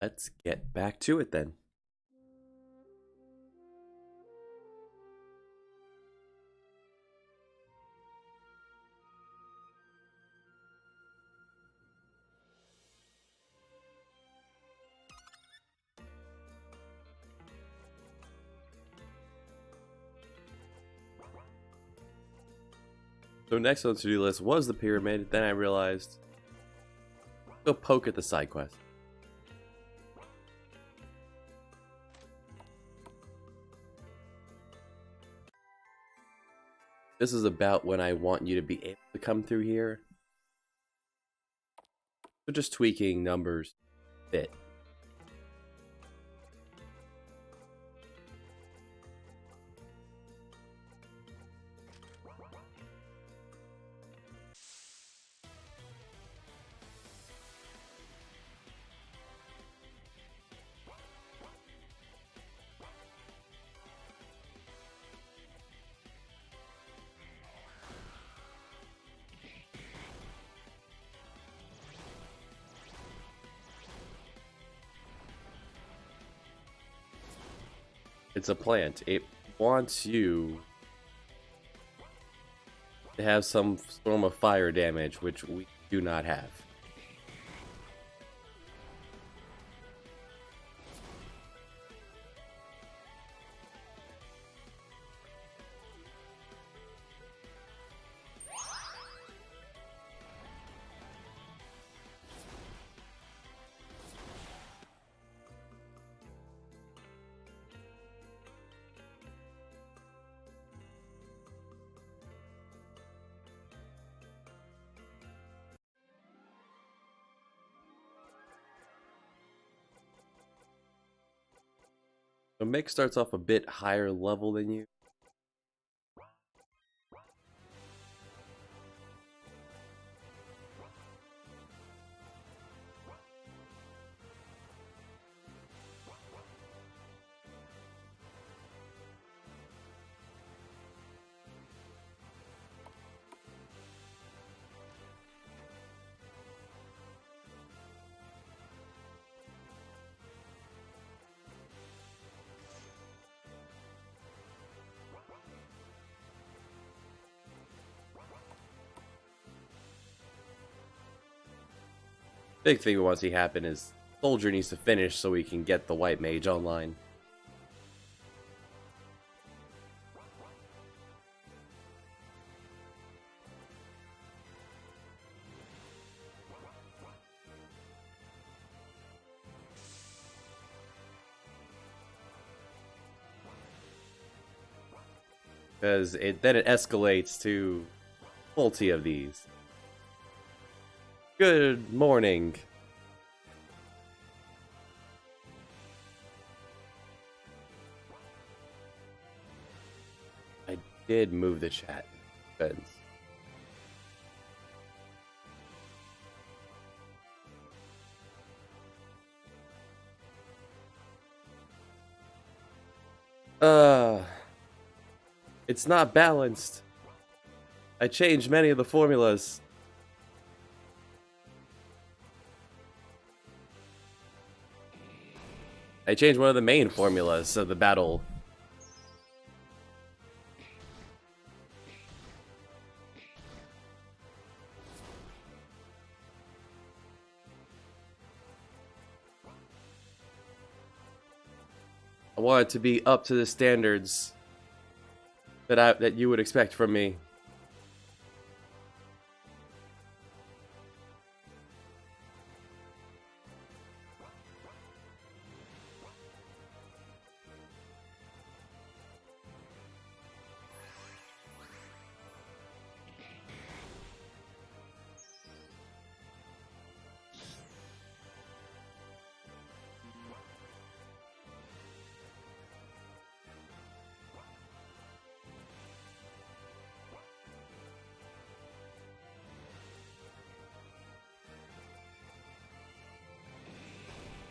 Let's get back to it then. So next on the to-do list was the pyramid. Then I realized, go poke at the side quest. This is about when I want you to be able to come through here. So just tweaking numbers a bit. It's a plant. It wants you to have some form of fire damage, which we do not have. So Mick starts off a bit higher level than you. Big thing we want to see happen is Soldier needs to finish so we can get the White Mage online. Because then it escalates to multi of these. Good morning. I did move the chat. Good. It's not balanced. I changed many of the formulas. I changed one of the main formulas of the battle. I want it to be up to the standards that you would expect from me.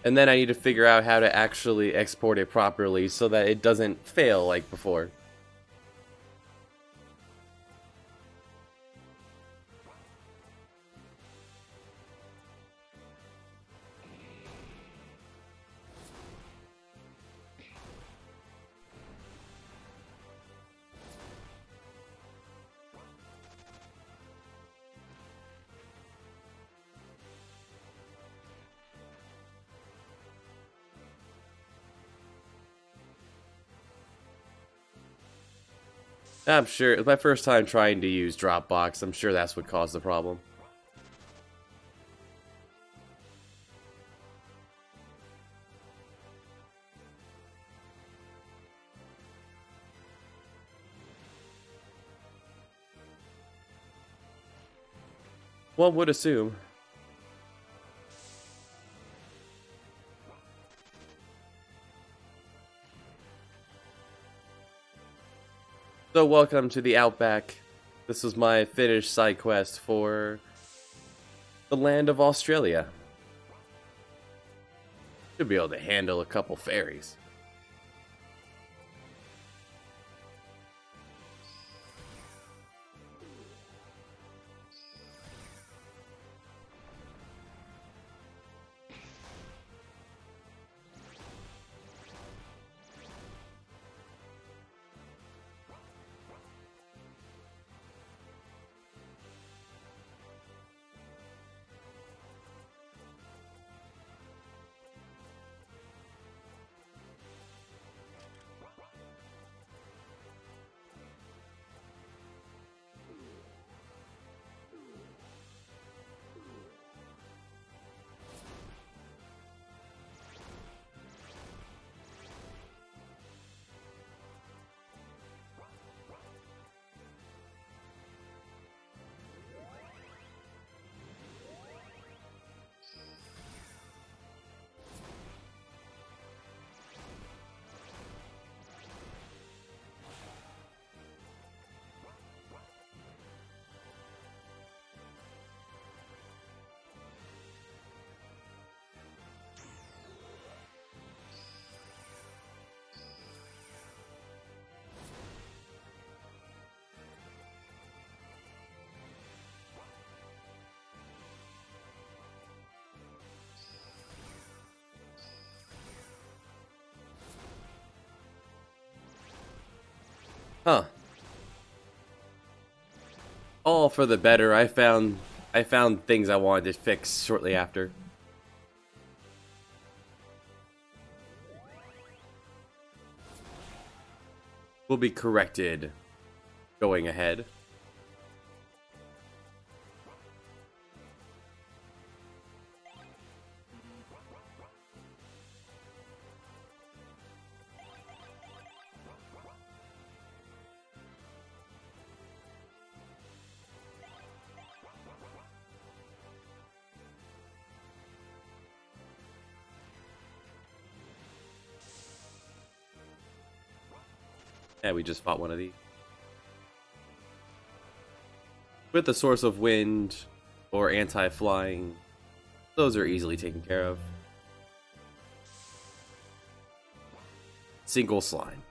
And then I need to figure out how to actually export it properly so that it doesn't fail like before. I'm sure it was my first time trying to use Dropbox. I'm sure that's what caused the problem. One would assume. So welcome to the Outback. This was my finished side quest for the land of Australia. Should be able to handle a couple fairies. Huh. All for the better. I found things I wanted to fix shortly after. Will be corrected going ahead. Yeah, we just fought one of these. With the source of wind or anti-flying, those are easily taken care of. Single slime.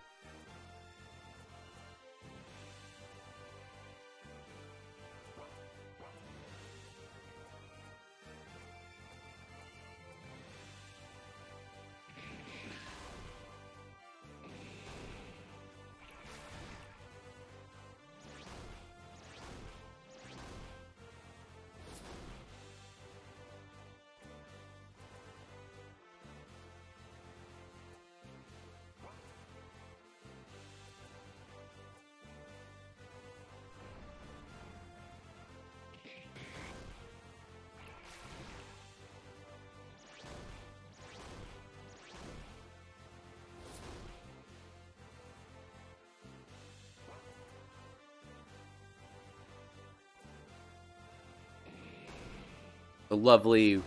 A lovely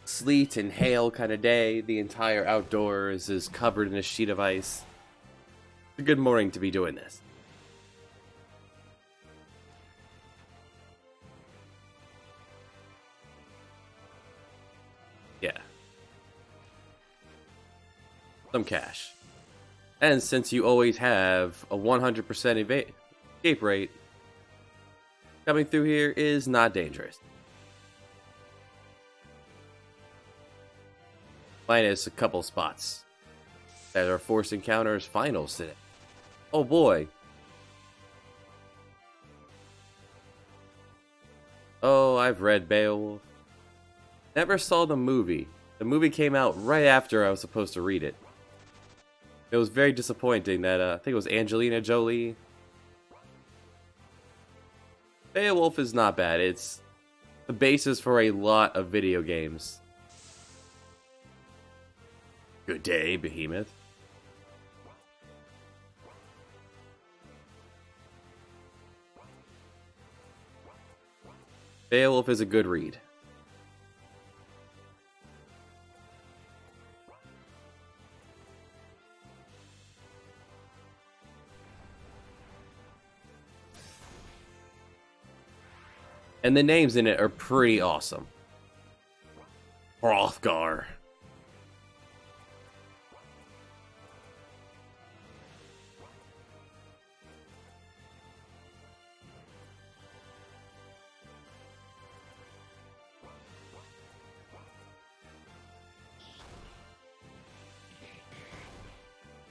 sleet and hail kind of day. The entire outdoors is covered in a sheet of ice. It's a good morning to be doing this. Yeah. Some cash. And since you always have a 100% escape rate, coming through here is not dangerous. Minus a couple spots that are Force Encounters finals today. Oh boy. Oh, I've read Beowulf. Never saw the movie. The movie came out right after I was supposed to read it. It was very disappointing that, I think it was Angelina Jolie Beowulf is not bad. It's the basis for a lot of video games. Good day, Behemoth. Beowulf is a good read. And the names in it are pretty awesome. Hrothgar.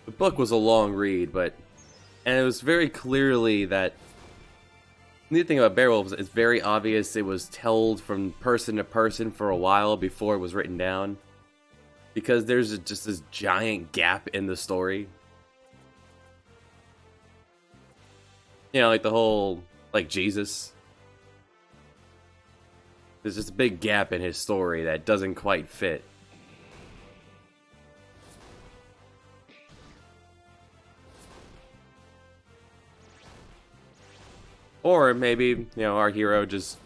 The book was a long read, and it was very clearly that the neat thing about Beowulf is it's very obvious it was told from person to person for a while before it was written down. Because there's just this giant gap in the story. You know, like the whole, like Jesus. There's just a big gap in his story that doesn't quite fit. Or maybe, you know, our hero just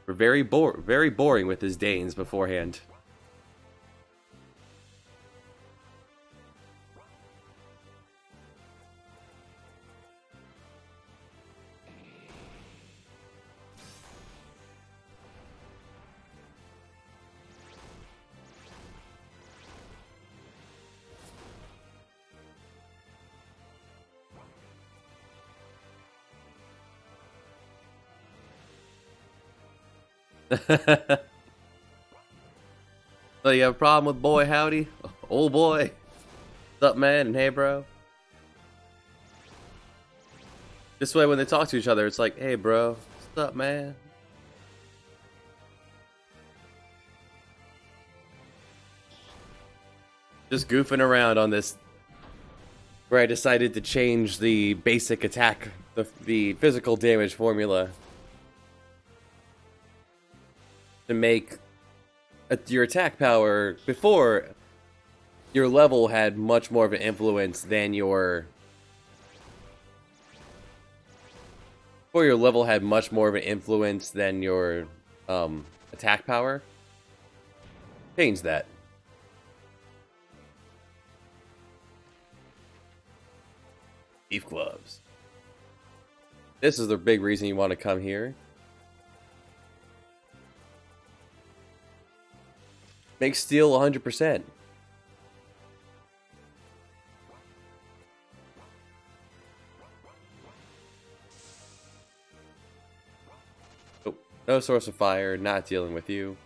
were very boring with his Danes beforehand. So you have a problem with boy howdy? Old boy? What's up, man? And hey, bro? This way, when they talk to each other, it's like, hey, bro. What's up, man? Just goofing around on this, where I decided to change the basic attack, the physical damage formula, to make your attack power before your level had much more of an influence than your attack power. Change that. Beef gloves. This is the big reason you want to come here. Make steel 100%. Oh, no source of fire, not dealing with you.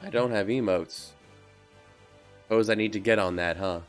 I don't have emotes. Suppose I need to get on that, huh?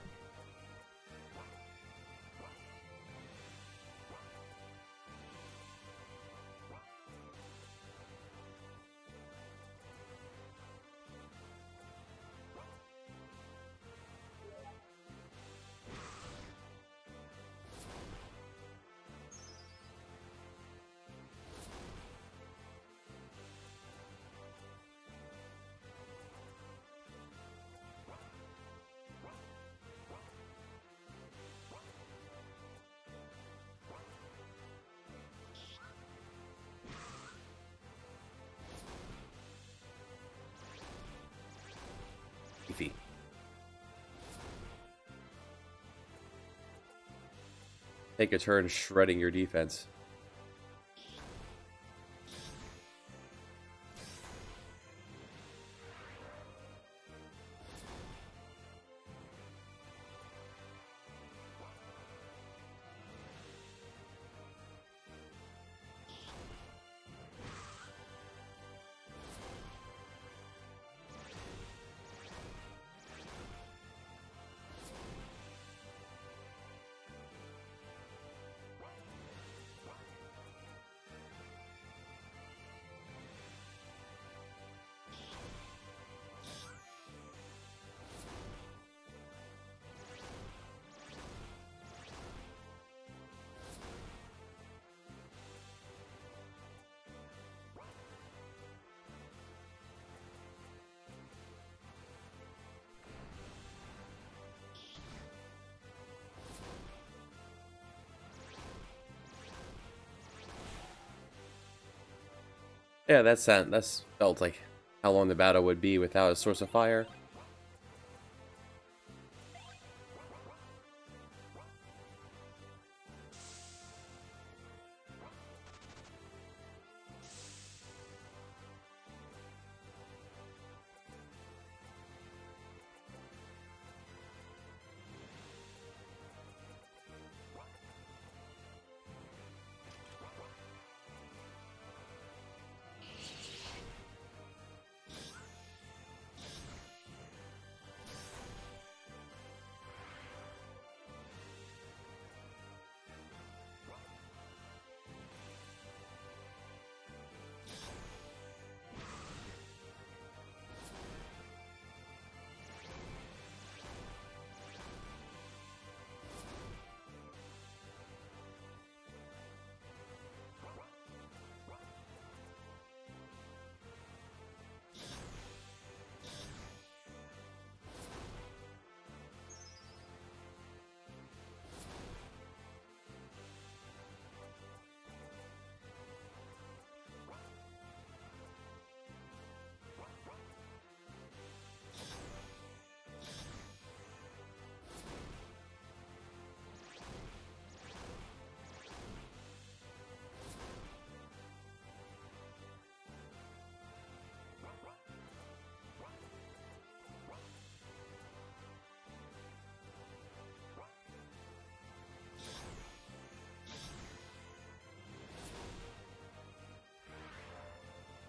Beefy. Take a turn shredding your defense. Yeah, that's felt like how long the battle would be without a source of fire.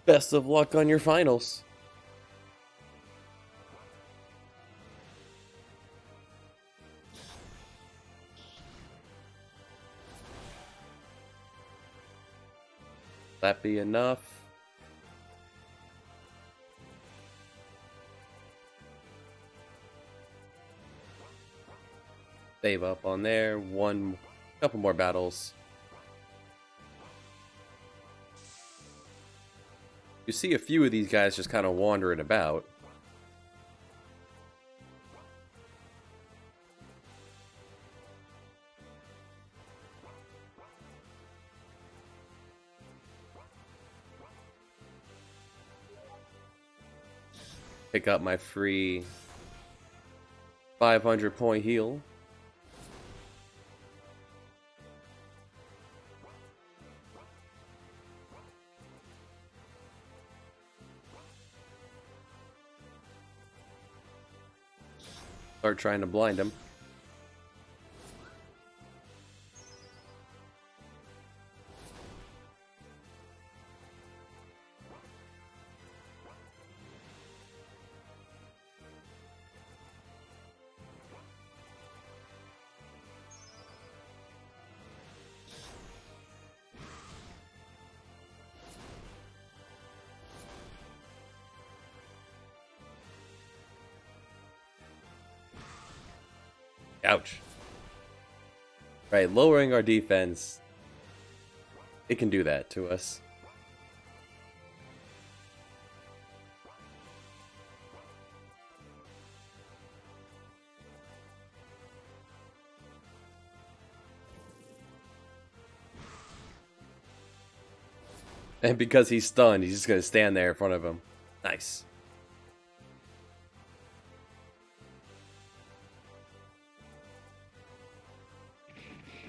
Best of luck on your finals. That be enough? Save up on there. Couple more battles. You see a few of these guys just kind of wandering about. Pick up my free 500-point heal. Start trying to blind him. Ouch. Right, lowering our defense. It can do that to us. And because he's stunned, he's just going to stand there in front of him. Nice.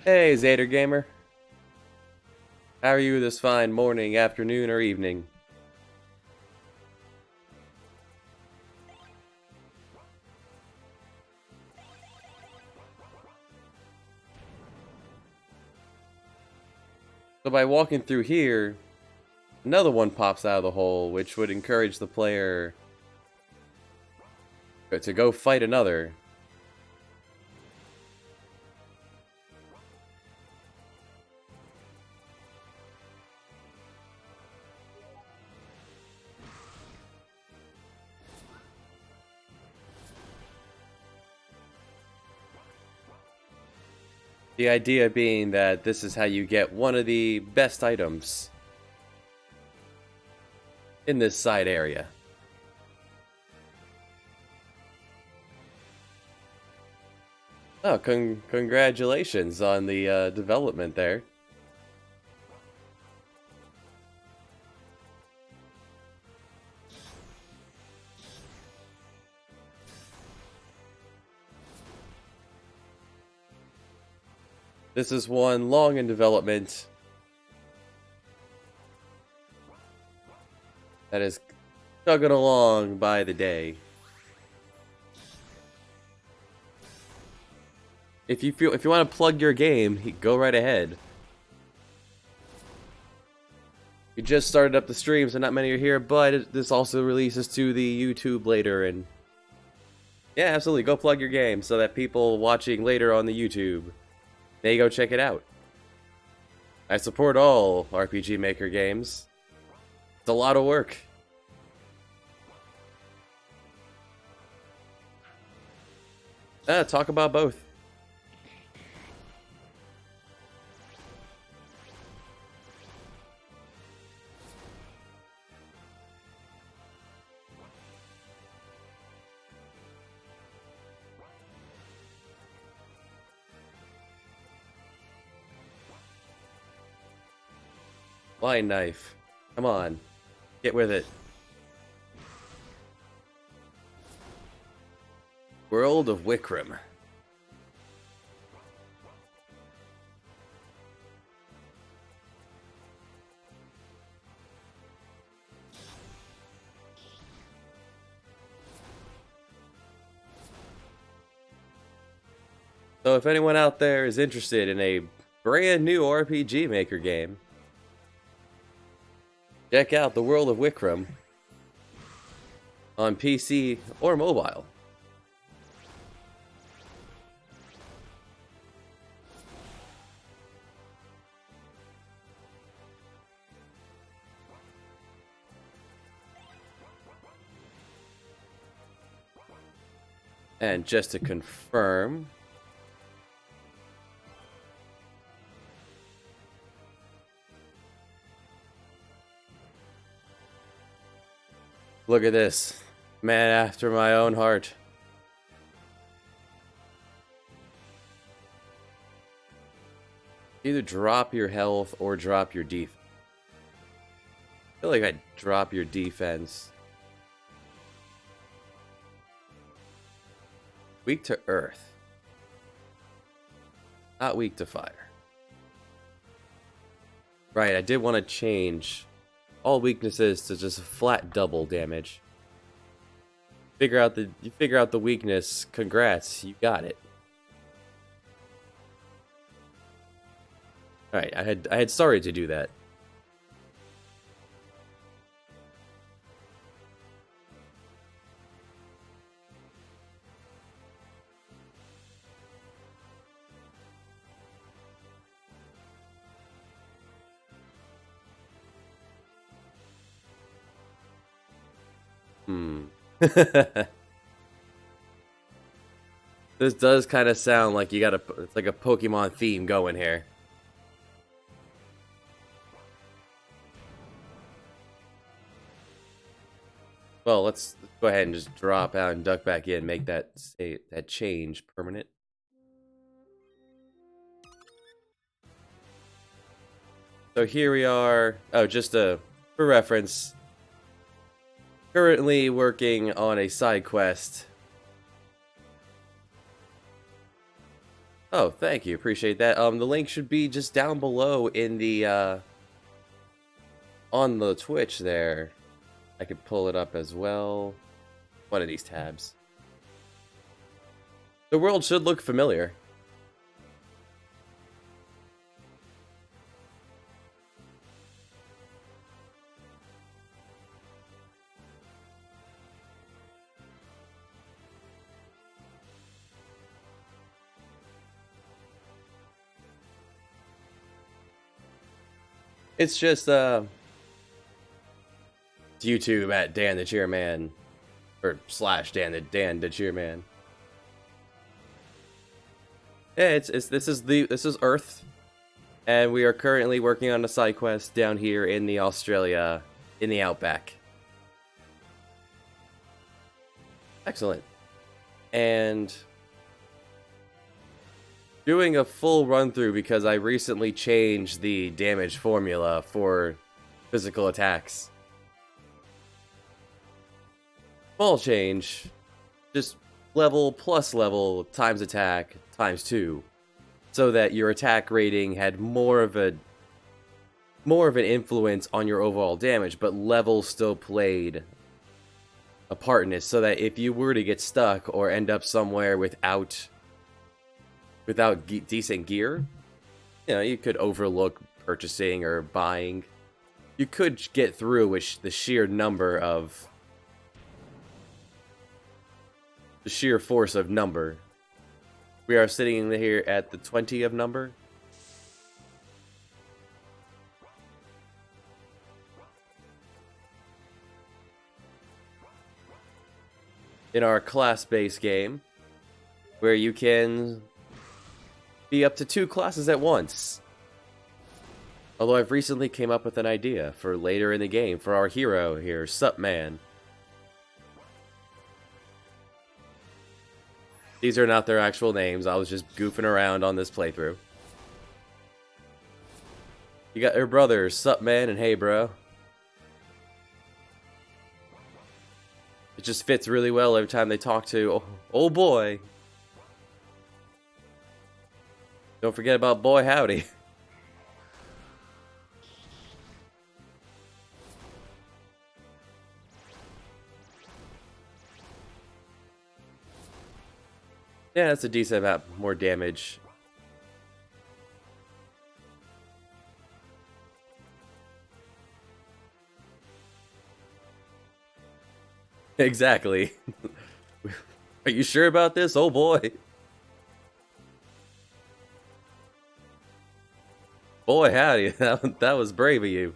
Hey, Zader Gamer. How are you this fine morning, afternoon, or evening? So by walking through here, another one pops out of the hole, which would encourage the player to go fight another. The idea being that this is how you get one of the best items in this side area. Oh, congratulations on the development there. This is one long in development that is chugging along by the day. If you want to plug your game, go right ahead. We just started up the stream, so not many are here, but this also releases to the YouTube later, and yeah, absolutely, go plug your game so that people watching later on the YouTube, they go check it out. I support all RPG Maker games. It's a lot of work. Talk about both. Line knife. Come on. Get with it. World of Wikram. So if anyone out there is interested in a brand new RPG Maker game, check out the World of Wikram on PC or mobile. And just to confirm, look at this. Man after my own heart. Either drop your health or drop your defense. I feel like I'd drop your defense. Weak to earth. Not weak to fire. Right, I did want to change all weaknesses to just flat double damage. You figure out the weakness, congrats, you got it. Alright, I had started to do that. This does kind of sound like it's like a Pokemon theme going here. Well, let's go ahead and just drop out and duck back in, make that change permanent. So here we are. Oh, just for reference. Currently working on a side quest. Oh, thank you. Appreciate that. The link should be just down below in the on the Twitch there. I could pull it up as well. One of these tabs. The world should look familiar. It's just YouTube at Dan the Cheerman, or / Dan the Cheerman. Yeah, this is Earth, and we are currently working on a side quest down here in the Australia, in the outback. Excellent. And doing a full run through because I recently changed the damage formula for physical attacks. Small change, just level plus level times attack times 2. so that your attack rating had more of an influence on your overall damage, but levels still played a part in it, so that if you were to get stuck or end up somewhere without decent gear, you could overlook purchasing or buying. You could get through with the sheer force of number. We are sitting here at the 20 of number. In our class-based game, where you can be up to 2 classes at once. Although I've recently came up with an idea for later in the game for our hero here, Sup Man. These are not their actual names, I was just goofing around on this playthrough. You got your brothers, Sup Man and Hey Bro. It just fits really well every time they talk to oh boy. Don't forget about Boy Howdy. Yeah, that's a decent amount more damage. Exactly. Are you sure about this? Oh boy. Boy, howdy. That was brave of you.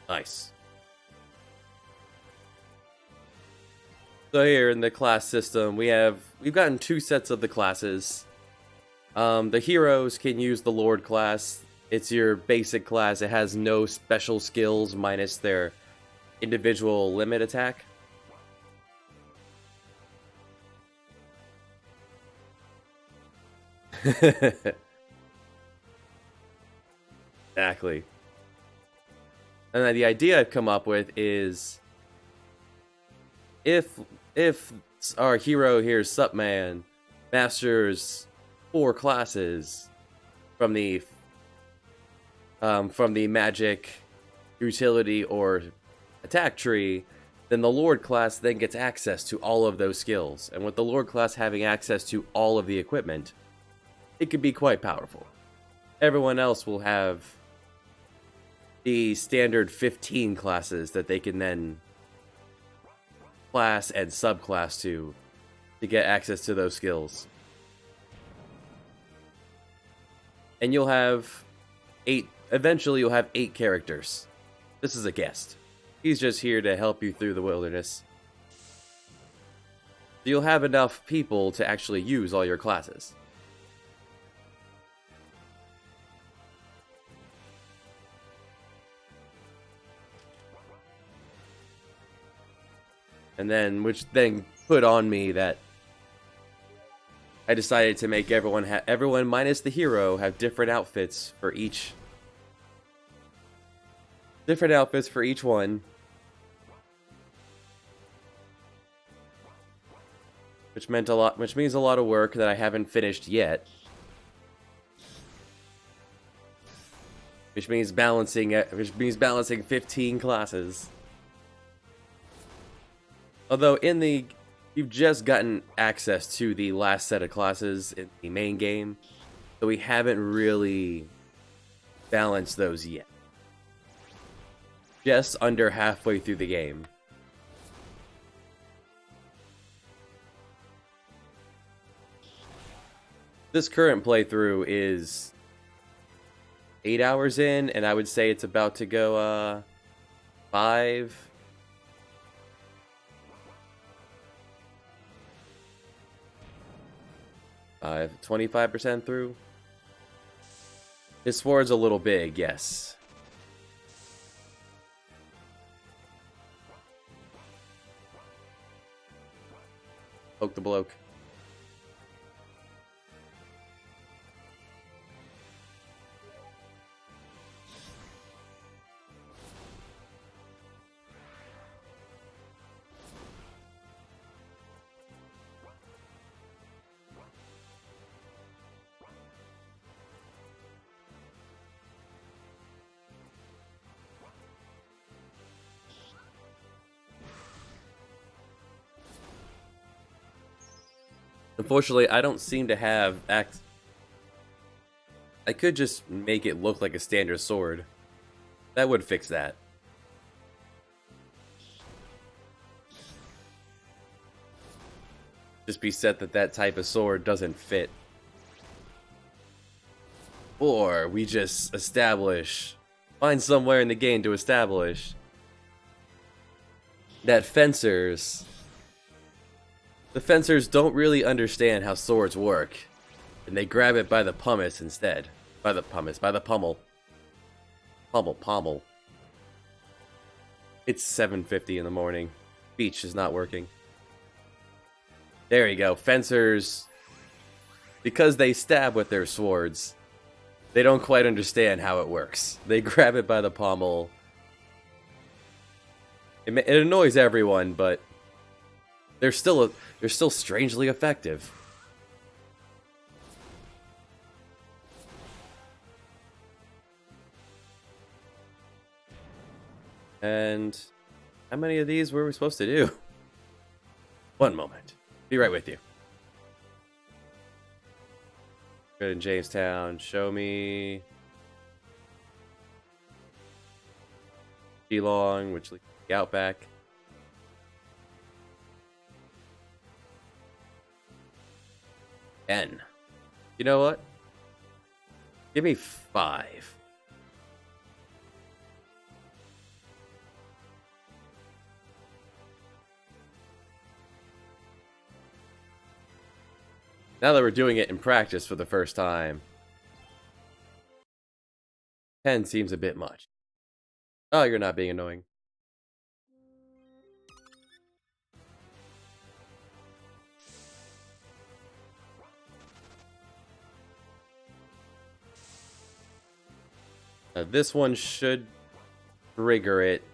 Nice. So here in the class system, we've gotten 2 sets of the classes. The heroes can use the Lord class. It's your basic class. It has no special skills minus their individual limit attack. Exactly. And then the idea I've come up with is if our hero here, Sup Man, masters 4 classes from the magic, utility, or attack tree, then the Lord class then gets access to all of those skills. And with the Lord class having access to all of the equipment, it could be quite powerful. Everyone else will have the standard 15 classes that they can then class and subclass to get access to those skills. And you'll have 8, eventually you'll have 8 characters. This is a guest. He's just here to help you through the wilderness. So you'll have enough people to actually use all your classes. And then, which then put on me that I decided to make everyone minus the hero have different outfits for each. Different outfits for each one. Which means a lot of work that I haven't finished yet. Which means balancing 15 classes. Although you've just gotten access to the last set of classes in the main game, so we haven't really balanced those yet. Just under halfway through the game. This current playthrough is 8 hours in, and I would say it's about to go 5. 25% through. His sword's a little big, yes. Poke the bloke. Unfortunately, I don't seem to have act. I could just make it look like a standard sword. That would fix that. Just be set that that type of sword doesn't fit. Or we just find somewhere in the game to establish that the fencers don't really understand how swords work, and they grab it by the pumice instead. By the pommel. Pommel. It's 7:50 in the morning. Speech is not working. There you go. Fencers, because they stab with their swords, they don't quite understand how it works. They grab it by the pommel. It annoys everyone, but they're still strangely effective. And how many of these were we supposed to do? One moment. Be right with you. Good in Jamestown. Show me Geelong, which leads to the Outback. N. You know what? Give me 5. Now that we're doing it in practice for the first time, 10 seems a bit much. Oh, you're not being annoying. Now this one should trigger it.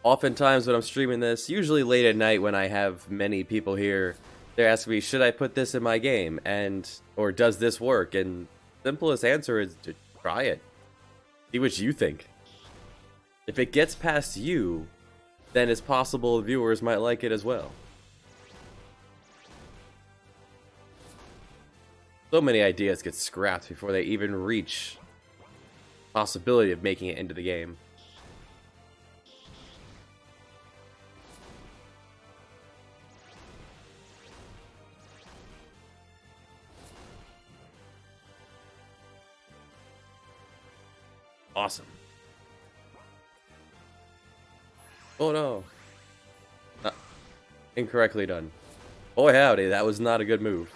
Oftentimes when I'm streaming this, usually late at night when I have many people here, they're asking me, should I put this in my game? Or does this work? And the simplest answer is to try it. See what you think. If it gets past you, then it's possible viewers might like it as well. So many ideas get scrapped before they even reach possibility of making it into the game. Awesome. Oh no. Incorrectly done. Boy howdy, that was not a good move.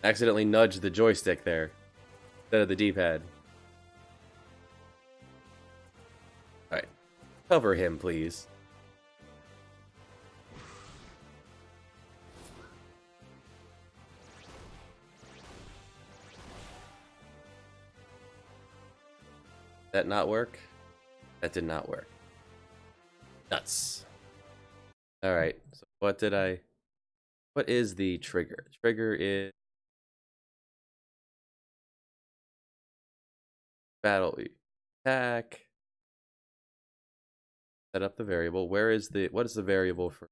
Accidentally nudged the joystick there instead of the D-pad. Alright. Cover him, please. That not work? That did not work. Nuts. Alright, so what is the trigger? Trigger is battle attack. Set up the variable. What is the variable for?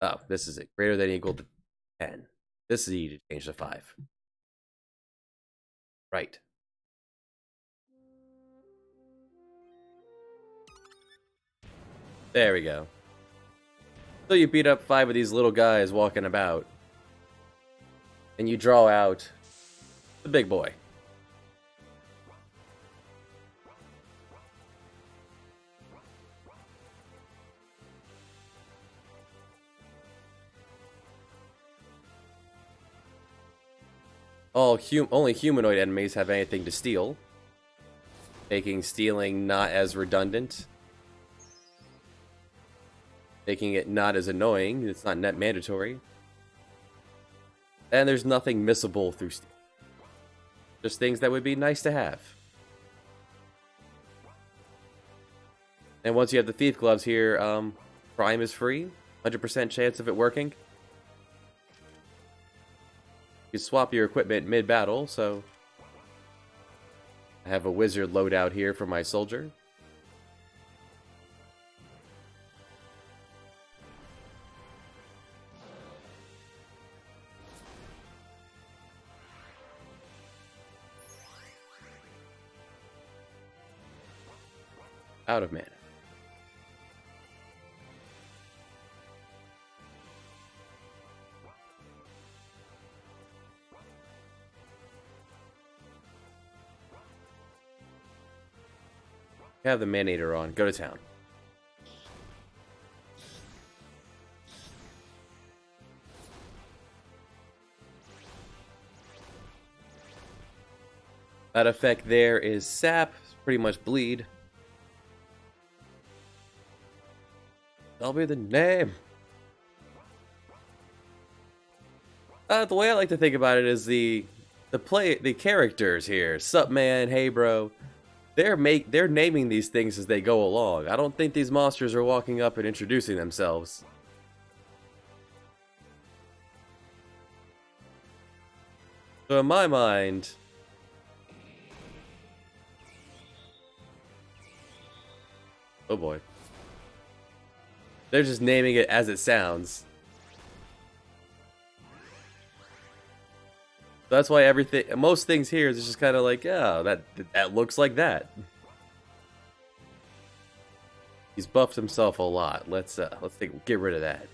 Oh, this is it. Greater than or equal to 10. This is easy to change to 5. Right. There we go. So you beat up 5 of these little guys walking about. And you draw out the big boy. Only humanoid enemies have anything to steal, making stealing not as redundant, making it not as annoying. It's not net mandatory. And there's nothing missable through steal. Just things that would be nice to have. And once you have the thief gloves here, Prime is free. 100% chance of it working. You swap your equipment mid-battle, so I have a wizard loadout here for my soldier. Out of mana. Have the Manator on. Go to town. That effect there is sap. Pretty much bleed. That'll be the name. The way I like to think about it is the characters here. Sup man, hey bro. They're naming these things as they go along. I don't think these monsters are walking up and introducing themselves. So in my mind, oh boy. They're just naming it as it sounds. That's why most things here is just kind of like, yeah, that looks like that. He's buffed himself a lot. Let's get rid of that.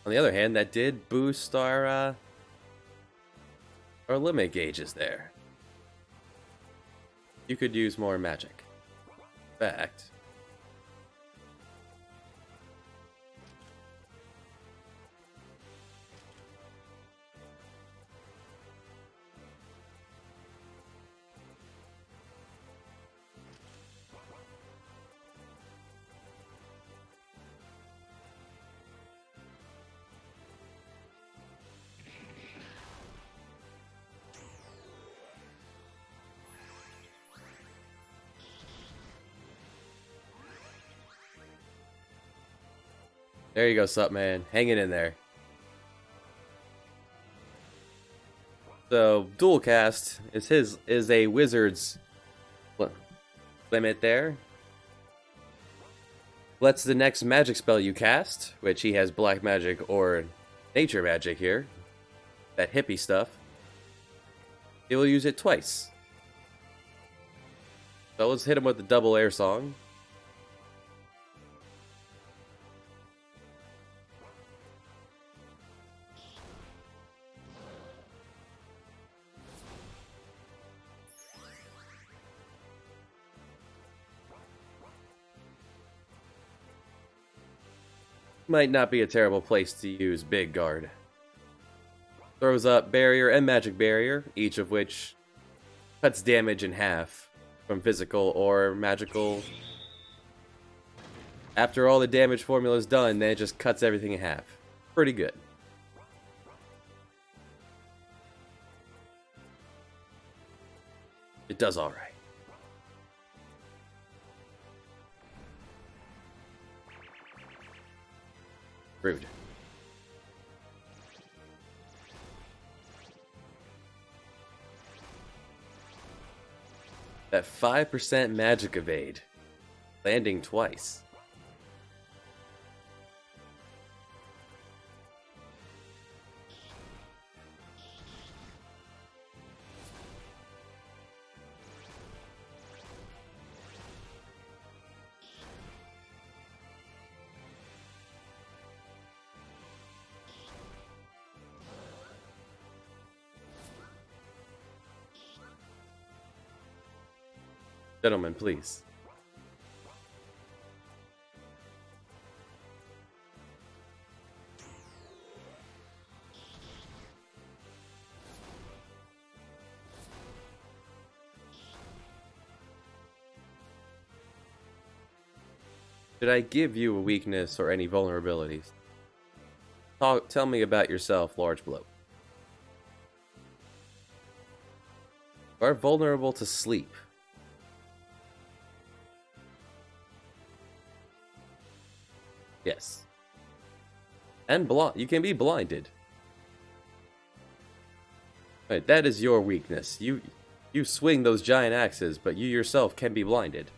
On the other hand, that did boost our limit gauges there. You could use more magic. In fact, there you go, sup man. Hanging in there. So dual cast is a wizard's limit there. Lets the next magic spell you cast, which he has black magic or nature magic here, that hippie stuff, he will use it twice. So let's hit him with the double air song. Might not be a terrible place to use Big Guard. Throws up Barrier and Magic Barrier, each of which cuts damage in half from physical or magical. After all the damage formula is done, then it just cuts everything in half. Pretty good. It does alright. Rude. That 5% magic evade. Landing twice. Gentlemen, please. Did I give you a weakness or any vulnerabilities? Tell me about yourself, large bloke. You are vulnerable to sleep. Yes. And you can be blinded. Right, that is your weakness. You swing those giant axes, but you yourself can be blinded.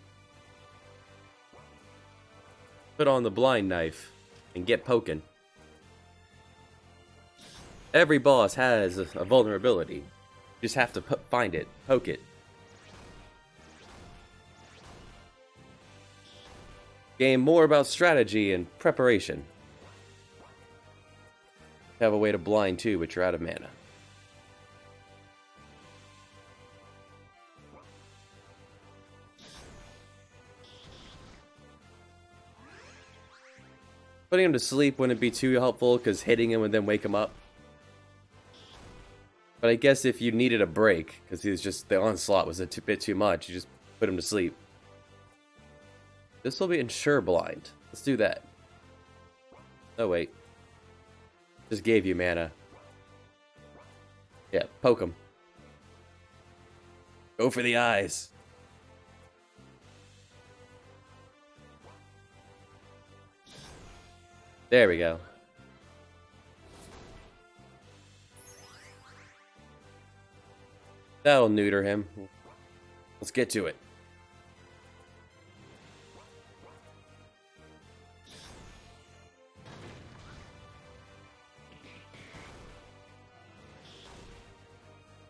Put on the blind knife and get poking. Every boss has a vulnerability. You just have to find it, poke it. Game more about strategy and preparation. Have a way to blind too, but you're out of mana. Putting him to sleep wouldn't be too helpful, because hitting him would then wake him up. But I guess if you needed a break, because he was just, the onslaught was a bit too much, you just put him to sleep. This will be ensure blind. Let's do that. Oh wait. Just gave you mana. Yeah, poke him. Go for the eyes. There we go. That'll neuter him. Let's get to it.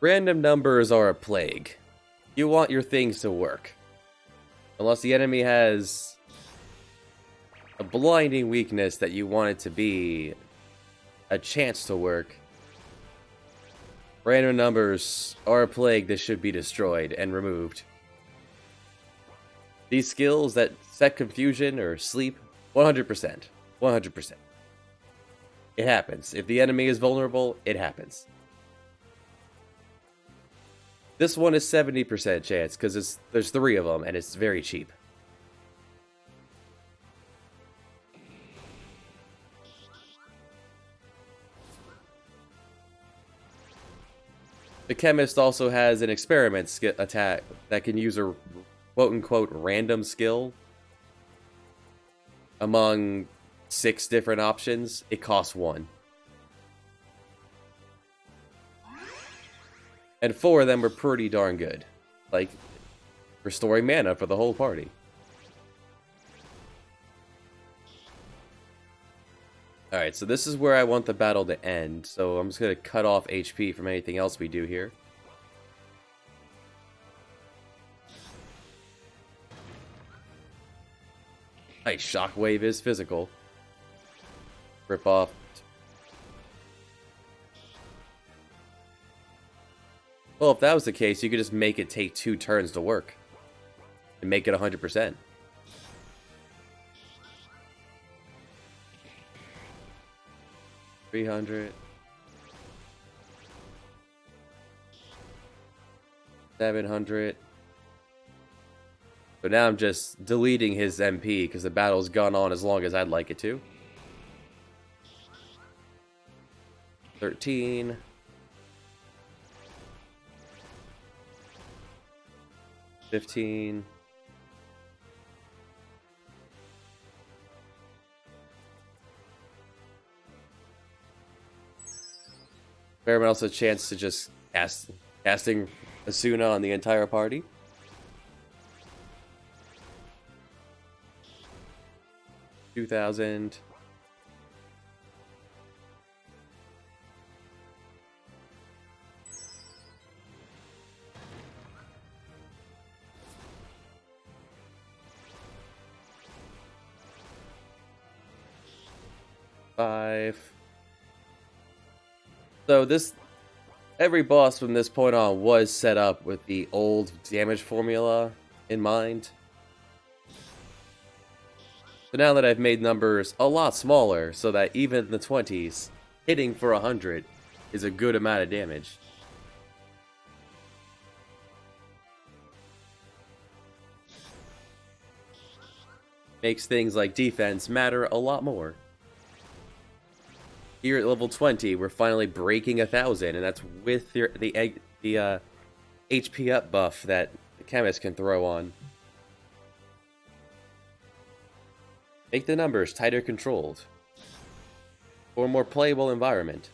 Random numbers are a plague. You want your things to work. Unless the enemy has a blinding weakness that you want it to be a chance to work. Random numbers are a plague that should be destroyed and removed. These skills that set confusion or sleep, 100%. 100%. It happens. If the enemy is vulnerable, it happens. This one is 70% chance, because there's 3 of them, and it's very cheap. The chemist also has an experiment attack that can use a quote-unquote random skill among 6 different options. It costs 1. And 4 of them are pretty darn good. Like, restoring mana for the whole party. Alright, so this is where I want the battle to end. So I'm just going to cut off HP from anything else we do here. Nice, Shockwave is physical. Rip off. Well, if that was the case, you could just make it take 2 turns to work. And make it 100%. $300. 700. So now I'm just deleting his MP because the battle's gone on as long as I'd like it to. 13. 15. Fairman also a chance to just casting Asuna on the entire party. $2,000. $5. So every boss from this point on was set up with the old damage formula in mind. So now that I've made numbers a lot smaller so that even in the 20s, hitting for 100 is a good amount of damage. Makes things like defense matter a lot more. Here at level 20, we're finally breaking 1,000, and that's with the HP up buff that the chemist can throw on. Make the numbers tighter controlled for a more playable environment.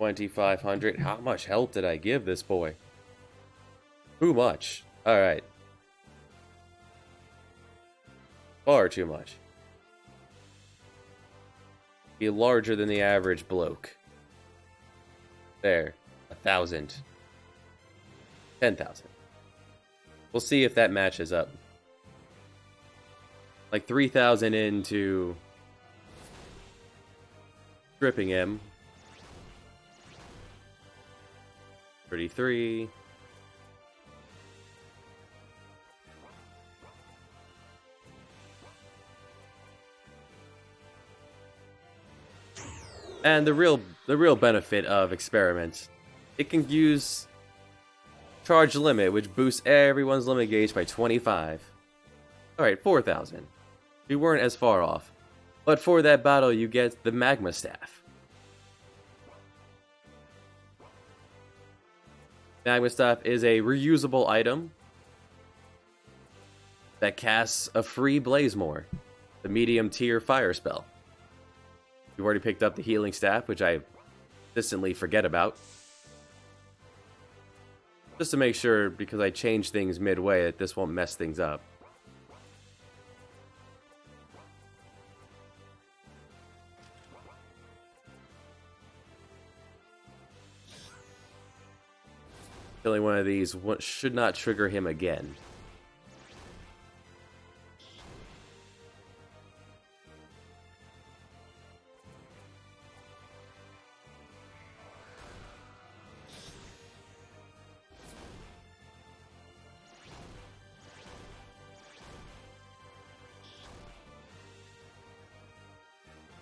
$2,500. How much health did I give this boy? Too much. Alright. Far too much. Be larger than the average bloke. There. 1,000. 10,000. We'll see if that matches up. Like 3,000 into stripping him. 33. And the real benefit of experiments, it can use charge limit, which boosts everyone's limit gauge by 25. Alright, 4,000. We weren't as far off. But for that battle, you get the magma staff. Magma staff is a reusable item that casts a free Blazemore, the medium tier fire spell. You've already picked up the healing staff, which I consistently forget about. Just to make sure, because I changed things midway, that this won't mess things up. Killing one of these should not trigger him again.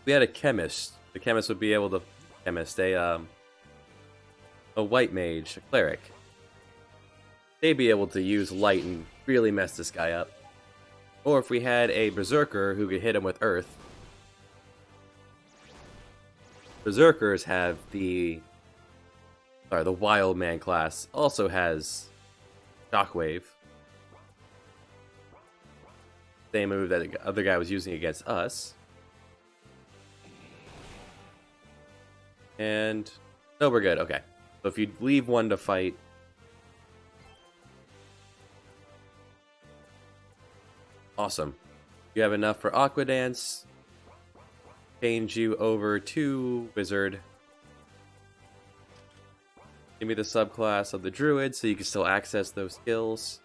We had a chemist. The chemist would be able to a white mage, a cleric. They'd be able to use light and really mess this guy up. Or if we had a berserker who could hit him with earth. Berserkers have the wild man class also has shockwave. Same move that the other guy was using against us. And no, we're good. Okay. So if you leave one to fight, awesome. You have enough for Aqua Dance. Change you over to Wizard. Give me the subclass of the Druid so you can still access those skills.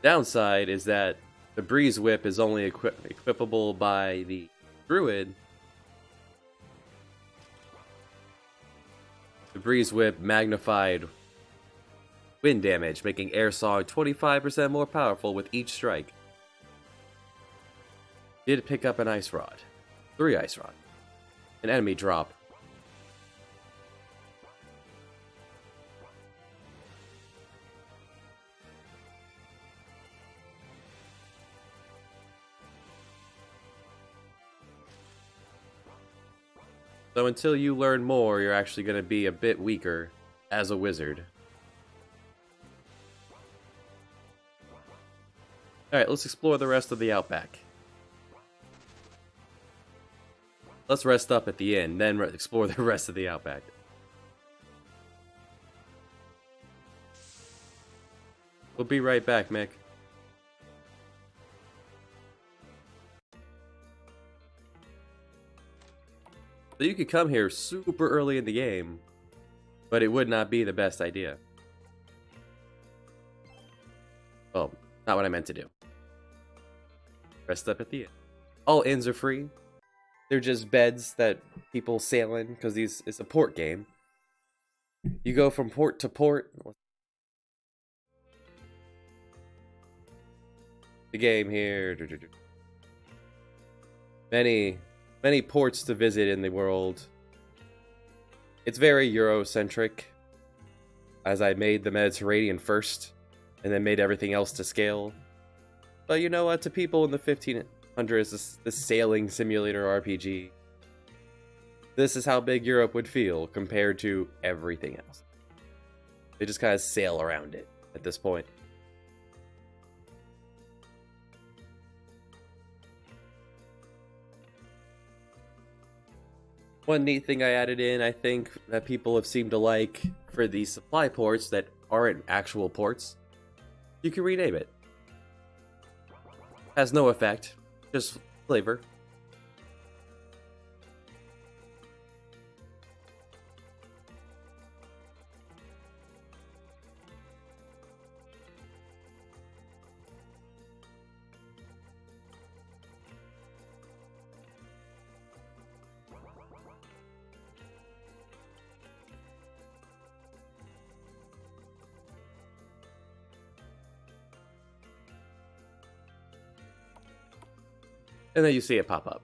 Downside is that the Breeze Whip is only equipable by the Druid. The Breeze Whip magnified wind damage, making Airsong 25% more powerful with each strike. Did pick up an Ice Rod. 3 Ice Rod. An enemy drop. So until you learn more, you're actually going to be a bit weaker as a wizard. Alright, let's explore the rest of the Outback. Let's rest up at the inn, then explore the rest of the Outback. We'll be right back, Mick. So you could come here super early in the game, but it would not be the best idea. Oh, not what I meant to do. Rest up at the inn. All inns are free. They're just beds that people sail in because these it's a port game. You go from port to port. The game here. Many ports to visit in the world. It's very Eurocentric, as I made the Mediterranean first, and then made everything else to scale. But you know what? To people in the 1500s, this sailing simulator RPG, this is how big Europe would feel compared to everything else. They just kind of sail around it at this point. One neat thing I added in, I think, that people have seemed to like for these supply ports that aren't actual ports, you can rename it. Has no effect, just flavor. And then you see it pop up.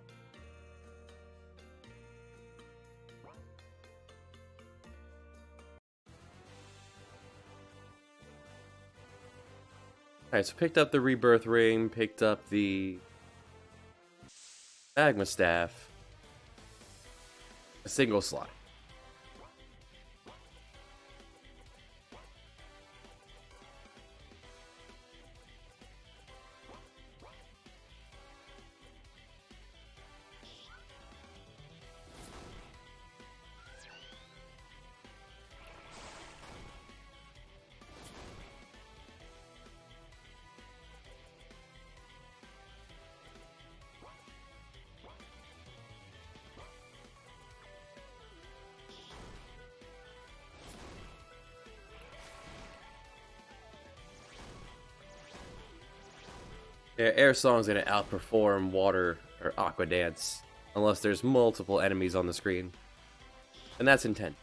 Alright, so picked up the Rebirth Ring, picked up the Magma Staff, a single slot. Yeah, Air Song's gonna outperform Water or Aqua Dance unless there's multiple enemies on the screen. And that's intent.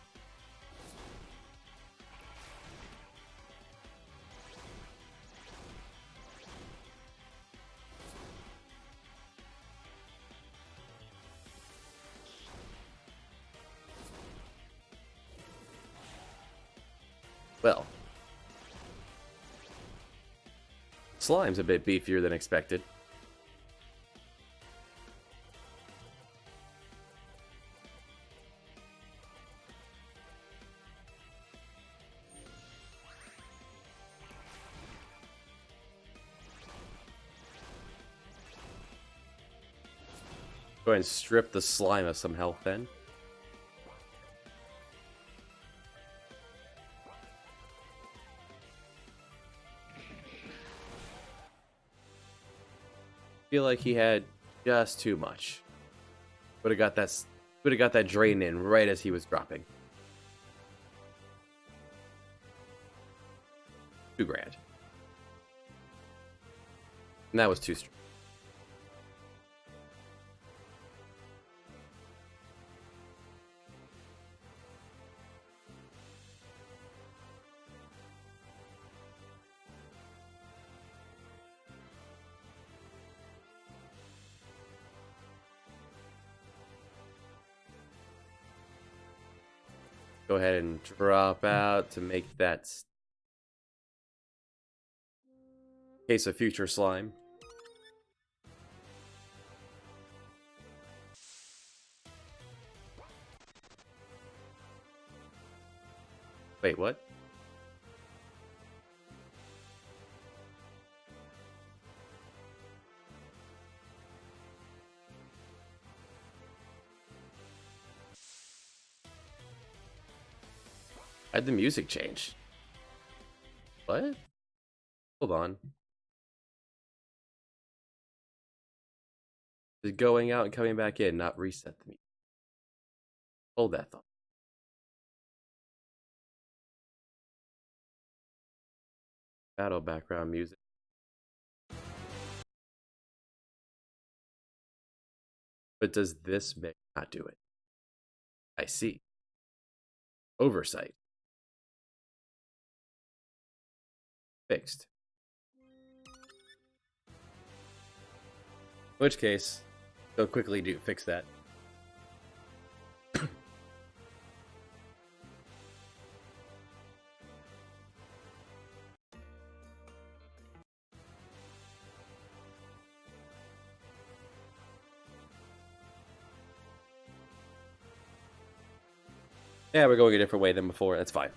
Well, Slime's a bit beefier than expected. Go ahead and strip the slime of some health then. Feel like he had just too much. Would have got that drain in right as he was dropping. $2,000. And that was too strong. Go ahead and drop out to make that case of future slime. Wait, what? Why'd the music change? What? Hold on. Is going out and coming back in, not reset the music? Hold that thought. Battle background music. But does this mix not do it? I see. Oversight. Fixed. In which case, they'll quickly fix that. Yeah, we're going a different way than before. That's fine.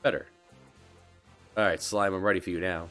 Better. Alright, slime, I'm ready for you now.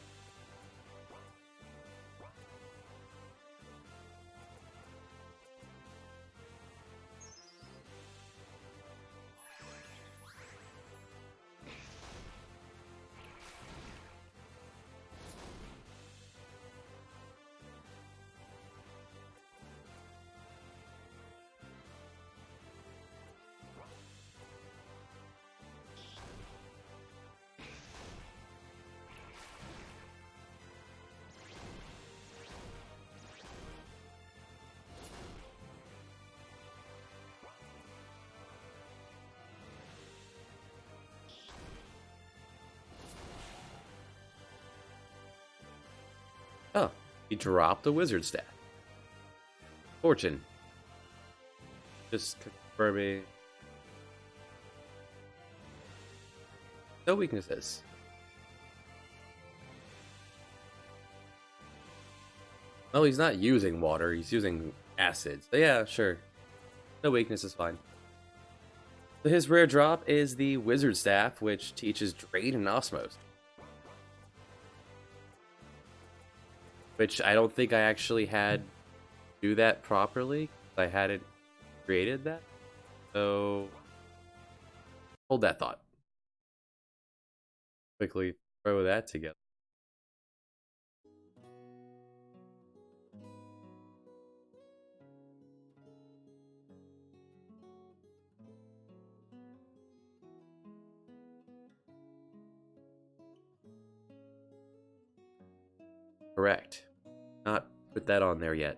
Oh, he dropped a wizard staff. Fortune. Just confirming. No weaknesses. Oh, he's not using water, he's using acids. But yeah, sure. No weakness is fine. So his rare drop is the Wizard Staff, which teaches Drain and Osmose. Which I don't think I actually had do that properly. I hadn't created that. So hold that thought. Quickly throw that together. Correct. Not put that on there yet.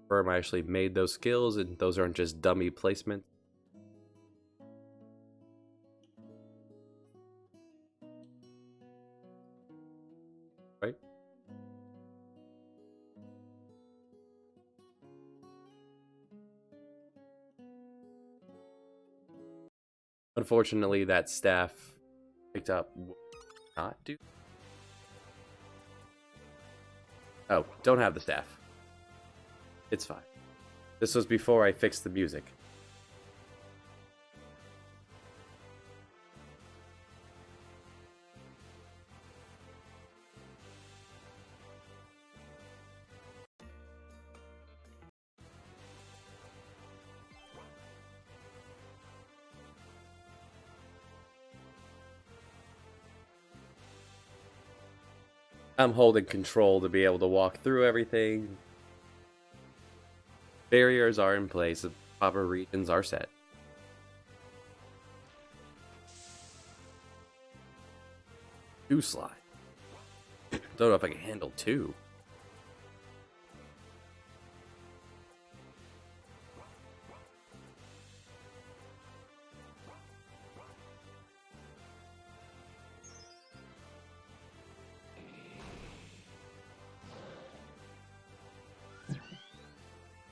Firm actually made those skills, and those aren't just dummy placements. Right? Unfortunately, that staff picked up not do. Oh, don't have the staff. It's fine. This was before I fixed the music. I'm holding control to be able to walk through everything. Barriers are in place, the proper regions are set. Two slide. Don't know if I can handle two.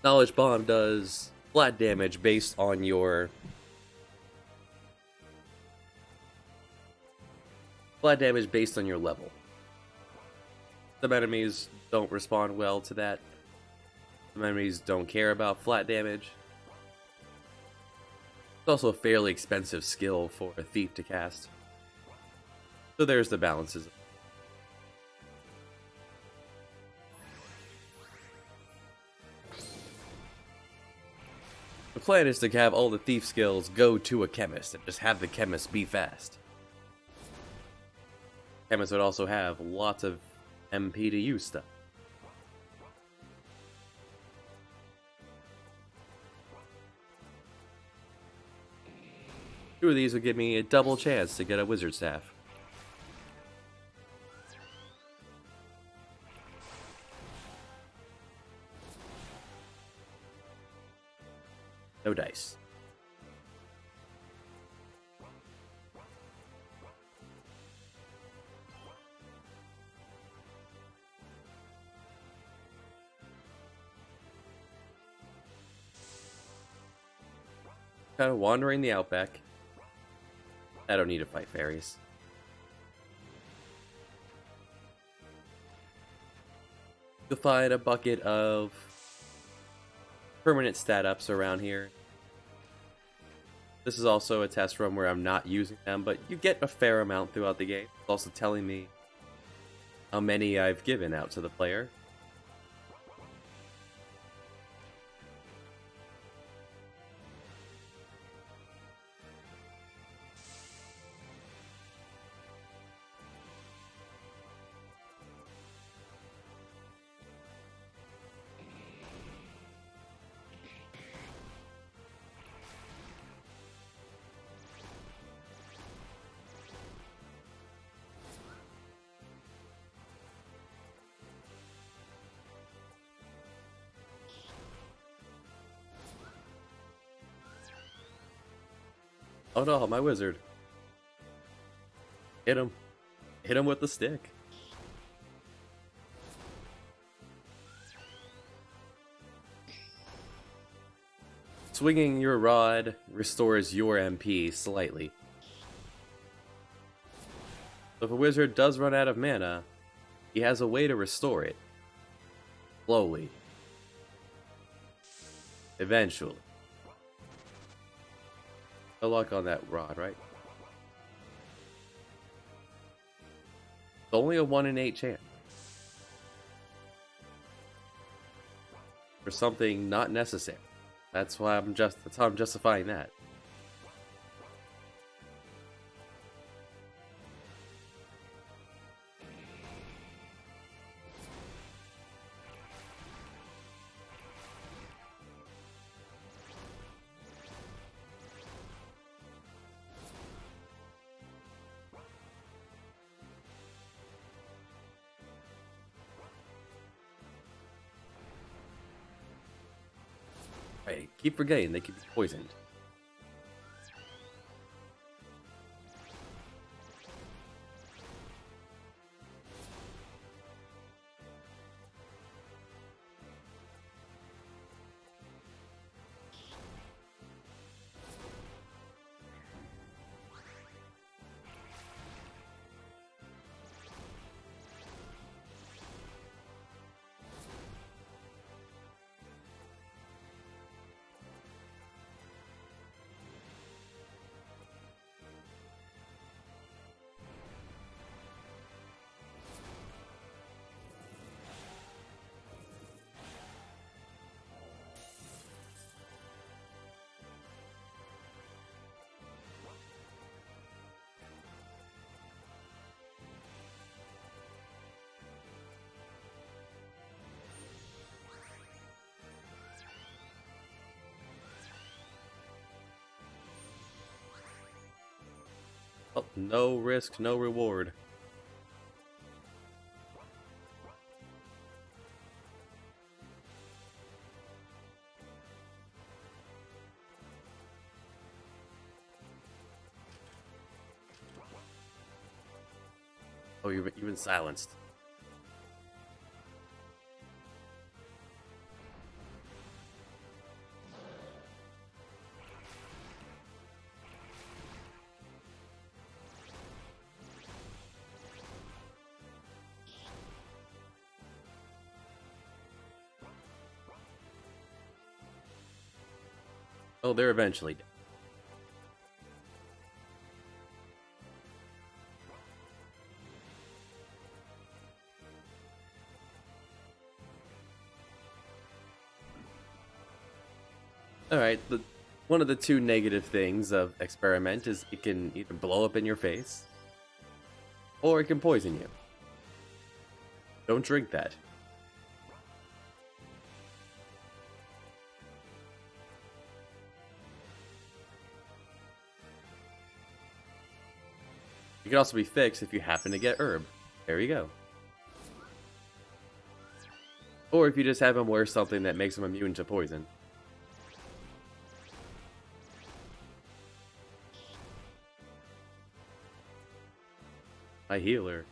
Knowledge Bomb does flat damage based on your level. Some enemies don't respond well to that. Some enemies don't care about flat damage. It's also a fairly expensive skill for a thief to cast. So there's the balances. plan is to have all the thief skills go to a chemist and just have the chemist be fast. Chemists would also have lots of MP to use stuff. Two of these would give me a double chance to get a wizard staff. No dice. Kind of wandering the outback. I don't need to fight fairies. You'll find a bucket of permanent stat ups around here. This is also a test run where I'm not using them, but you get a fair amount throughout the game. It's also telling me how many I've given out to the player. Oh no, my wizard. Hit him. Hit him with the stick. Swinging your rod restores your MP slightly. So if a wizard does run out of mana, he has a way to restore it. Slowly. Eventually. No luck on that rod, right? It's only a 1 in 8 chance. For something not necessary. That's how I'm justifying that. Right, keep forgetting they could be poisoned. Oh, no risk, no reward. Oh, you've been silenced. Oh, they're eventually dead. Alright, one of the two negative things of experiment is it can either blow up in your face, or it can poison you. Don't drink that. It can also be fixed if you happen to get herb. There you go. Or if you just have him wear something that makes him immune to poison. My healer.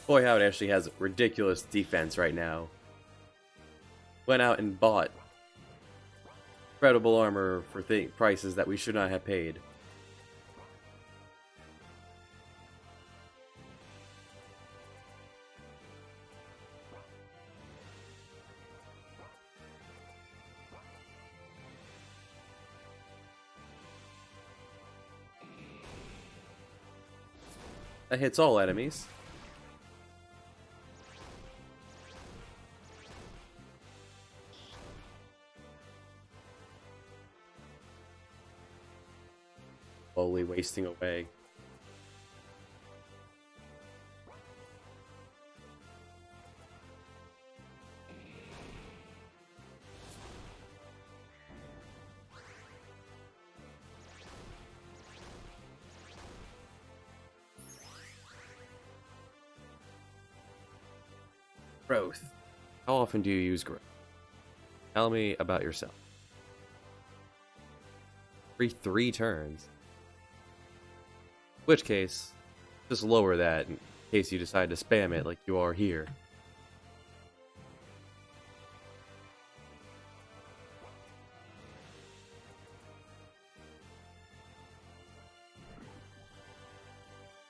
Boy, how it actually has ridiculous defense right now. Went out and bought incredible armor for prices that we should not have paid. That hits all enemies. Slowly wasting away. Growth. How often do you use growth? Tell me about yourself. Every 3 turns. In which case, just lower that in case you decide to spam it like you are here.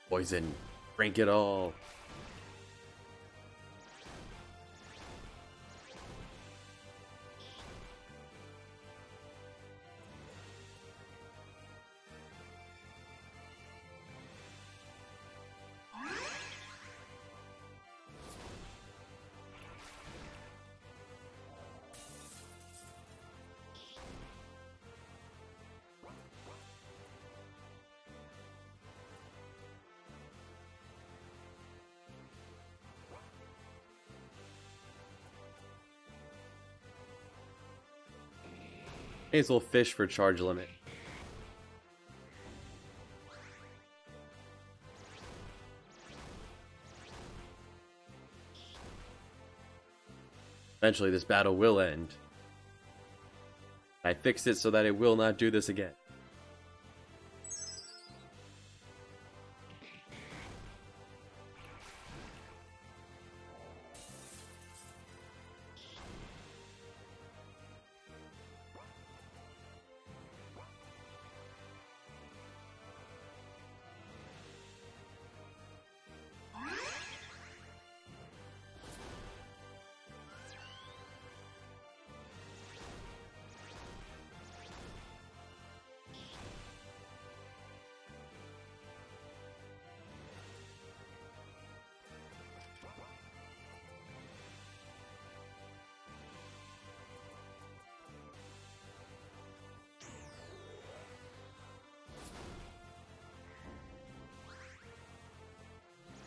Poison. Drink it all. May as well fish for charge limit. Eventually this battle will end. I fixed it so that it will not do this again.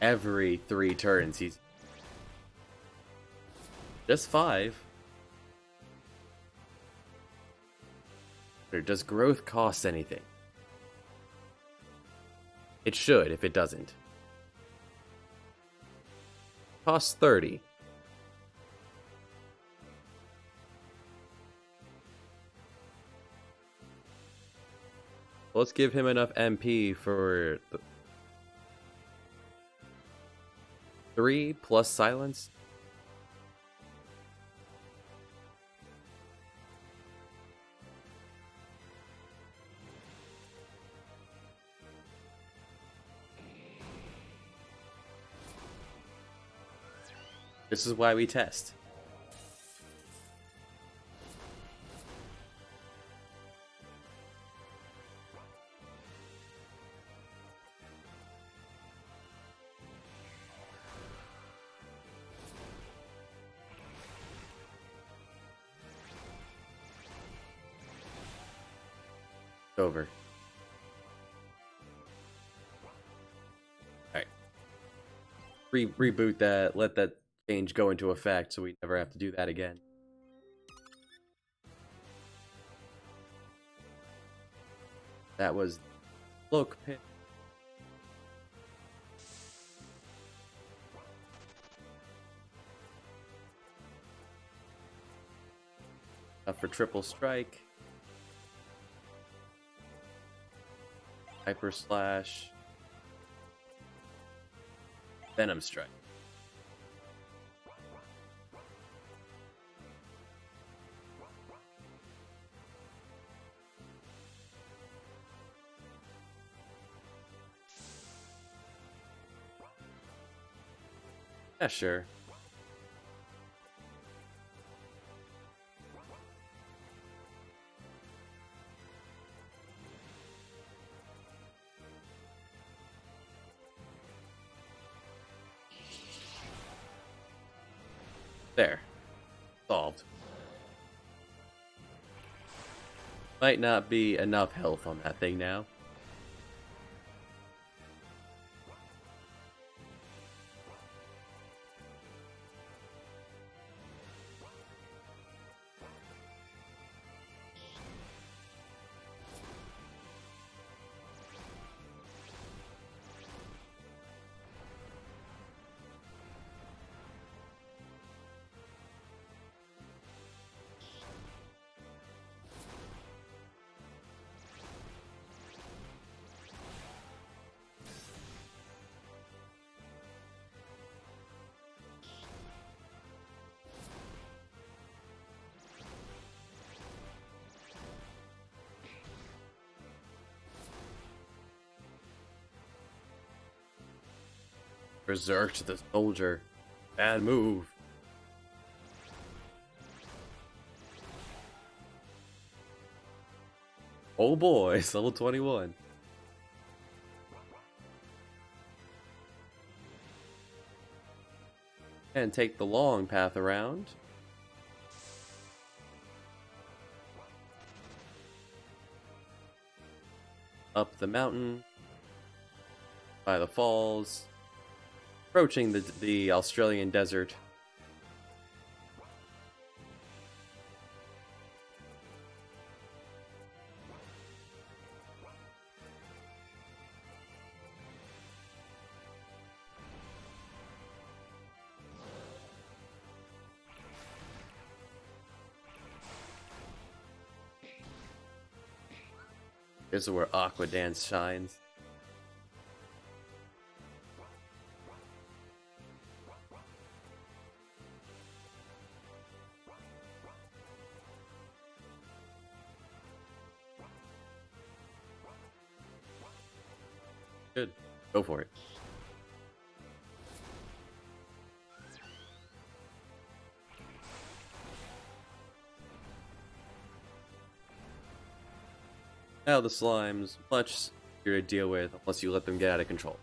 Every 3 turns he's just 5. Does growth cost anything? It should if it doesn't. Costs 30. Let's give him enough MP for 3 plus silence. This is why we test. Over. Alright. Reboot that, let that change go into effect so we never have to do that again. That was cloak pit. For triple strike. Hyper slash. Venom strike. Yeah, sure. There. Solved. Might not be enough health on that thing now. Berserk to the soldier. Bad move. Oh boy, it's level 21. And take the long path around. Up the mountain. By the falls. Approaching the Australian desert. This is where Aqua Dance shines. Good. Go for it. Now the slime's much easier to deal with unless you let them get out of control.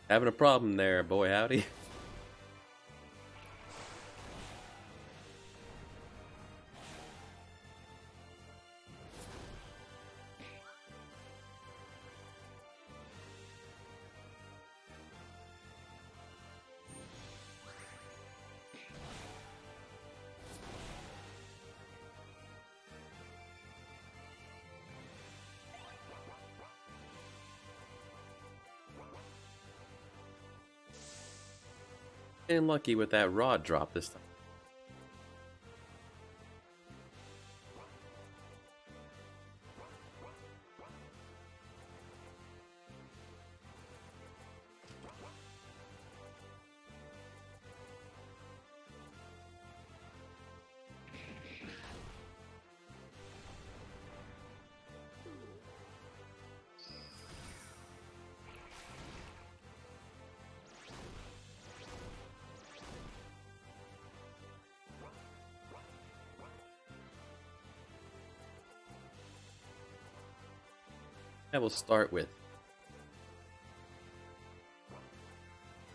Having a problem there, boy howdy. And lucky with that rod drop this time. I will start with.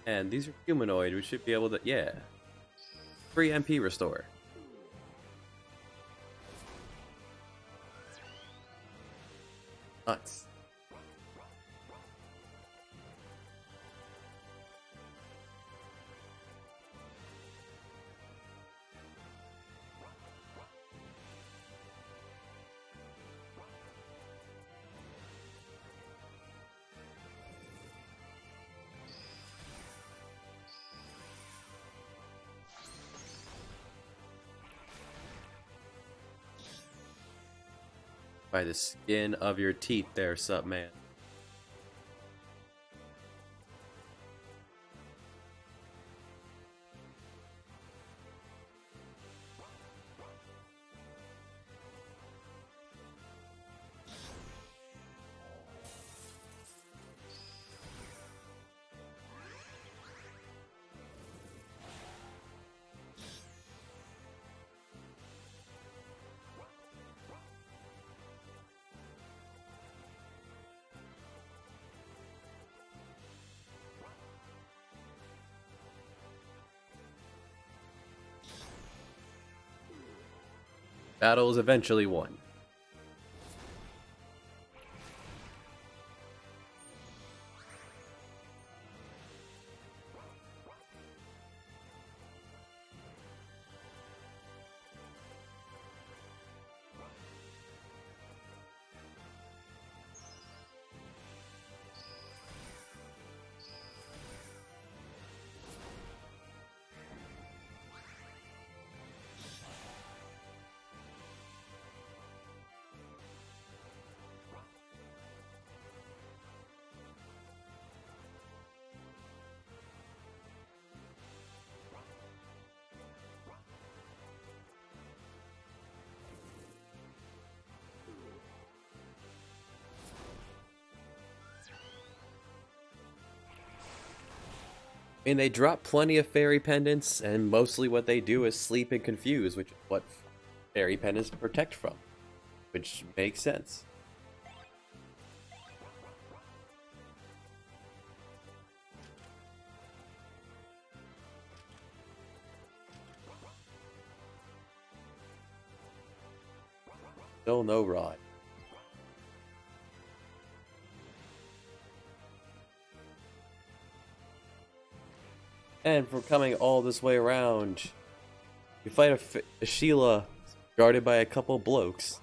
And these are humanoid. We should be able to, yeah. Free MP restore. Nuts. By the skin of your teeth there, sup man. Battle is eventually won. I mean, they drop plenty of fairy pendants, and mostly what they do is sleep and confuse, which is what fairy pendants protect from. Which makes sense. Still no rod. And for coming all this way around, you fight a Sheila guarded by a couple blokes.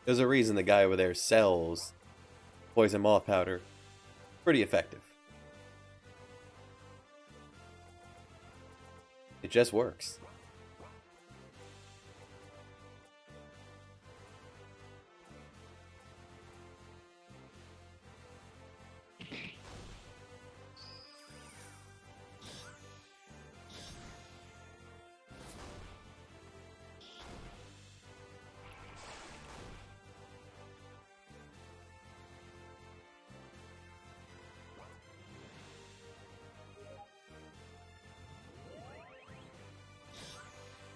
There's a reason the guy over there sells poison moth powder. Pretty effective. It just works.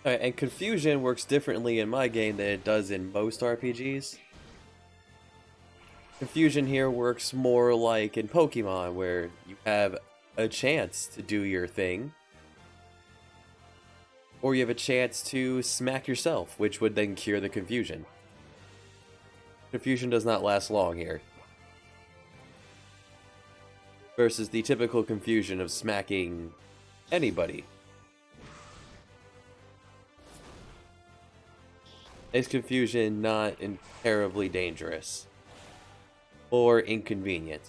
Alright, and confusion works differently in my game than it does in most RPGs. Confusion here works more like in Pokemon, where you have a chance to do your thing, or you have a chance to smack yourself, which would then cure the confusion. Confusion does not last long here. Versus the typical confusion of smacking anybody. Is confusion not terribly dangerous or inconvenient?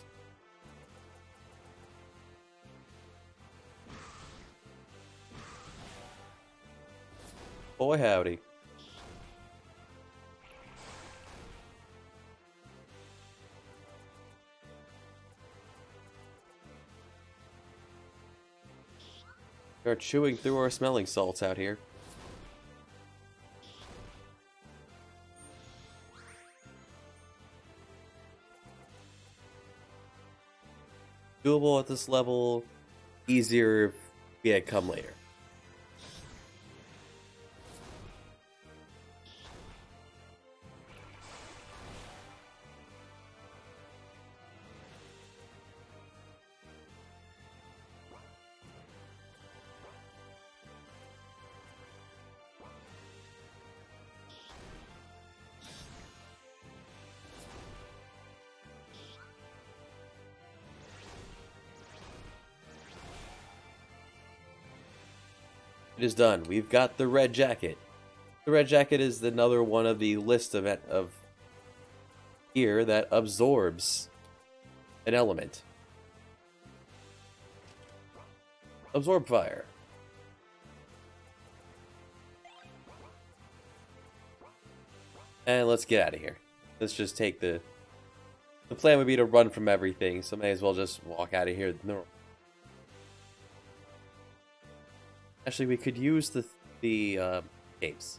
Boy howdy. We are chewing through our smelling salts out here. Doable at this level, easier if we had come later. It is done. We've got the red jacket. The red jacket is another one of the list of gear that absorbs an element. Absorb fire. And let's get out of here. Let's just take the plan would be to run from everything, so may as well just walk out of here. No. Actually, we could use the capes.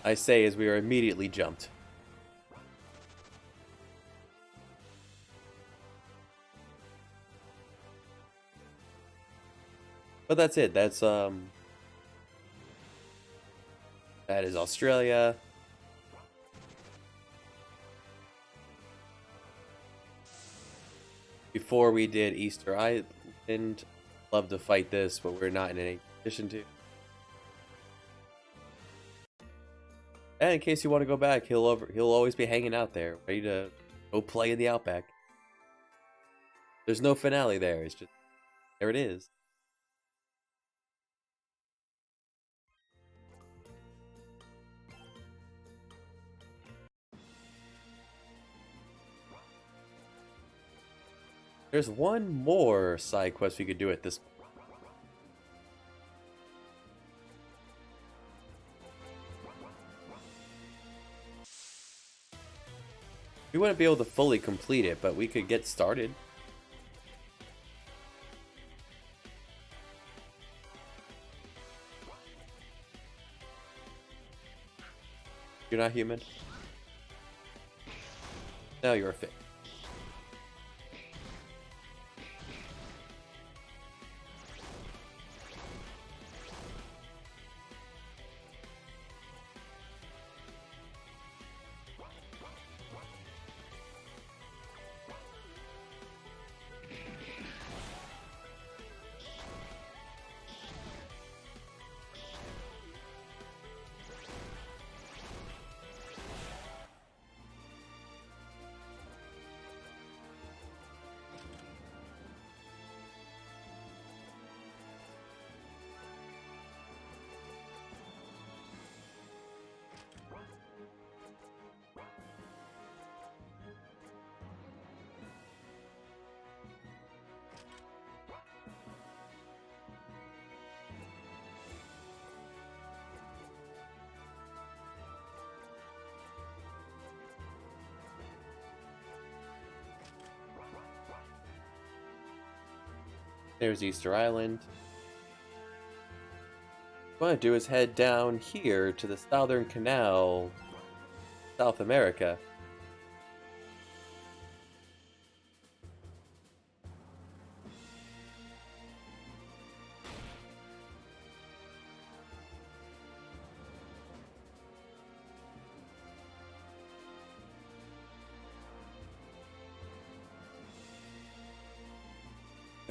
I say as we are immediately jumped. But that's it. That is Australia. Before we did Easter Island, love to fight this, but we're not in any position to. And in case you want to go back, he'll always be hanging out there, ready to go play in the Outback. There's no finale there. It's just there it is. There's one more side quest we could do at this point. We wouldn't be able to fully complete it, but we could get started. You're not human? Now you're a fish. There's Easter Island. What I want to do is head down here to the Southern Canal, South America.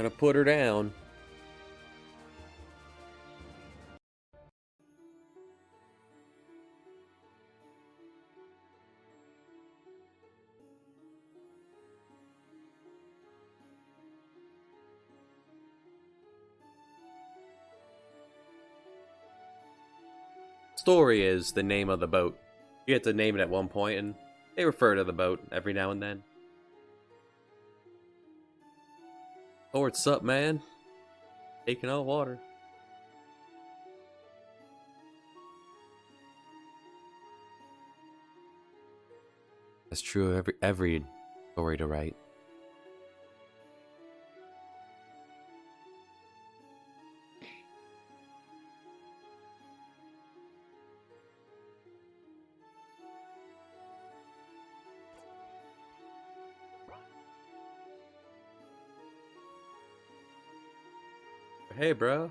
Gonna put her down. Story is the name of the boat. You get to name it at one point, and they refer to the boat every now and then. Oh, what's up, man? Taking out water. That's true of every story to write. Hey, bro.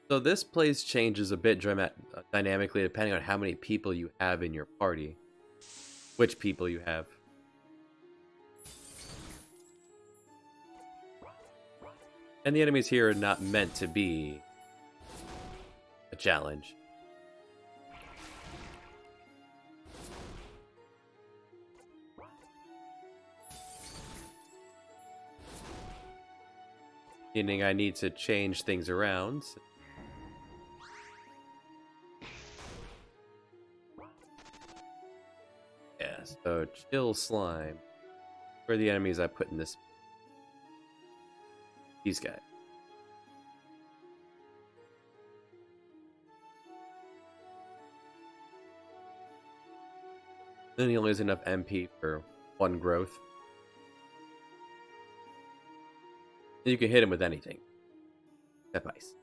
So this place changes a bit dynamically depending on how many people you have in your party. Which people you have. And the enemies here are not meant to be a challenge. Meaning I need to change things around. Yeah, so chill slime. Where are the enemies I put in this? These guys. Then he only has enough MP for one growth. And you can hit him with anything. Except ice.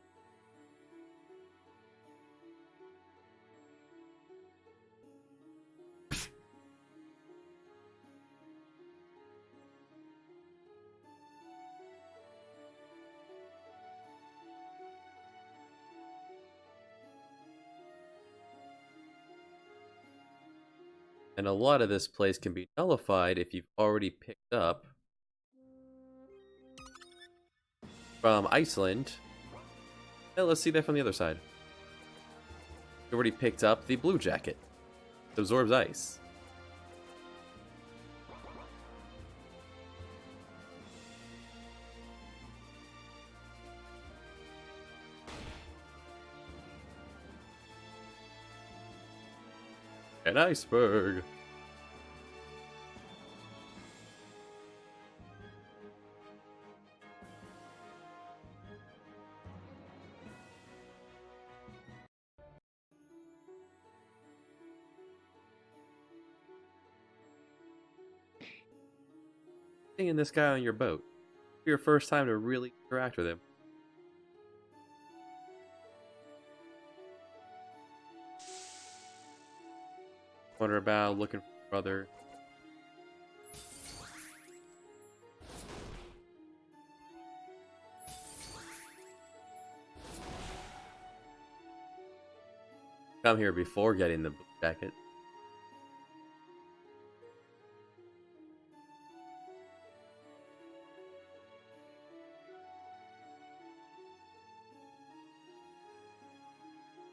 And a lot of this place can be nullified if you've already picked up from Iceland. Now let's see that from the other side. You already picked up the blue jacket. It absorbs ice. An iceberg. Seeing this guy on your boat. Your first time to really interact with him. Wonder about looking for brother. Come here before getting the blue jacket.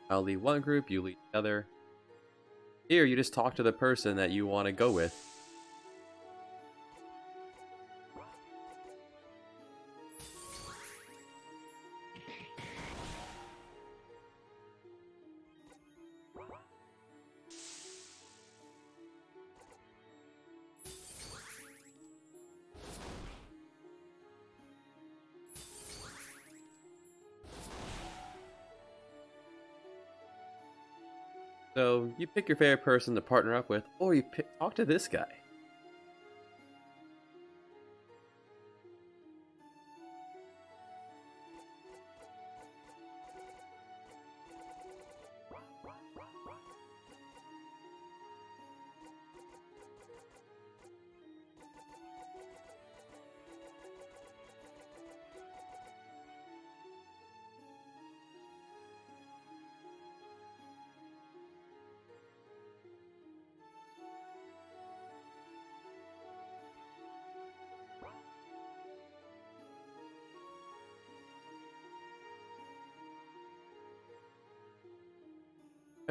I'll lead one group, you lead the other. Here, you just talk to the person that you want to go with. So, you pick your favorite person to partner up with, or you talk to this guy.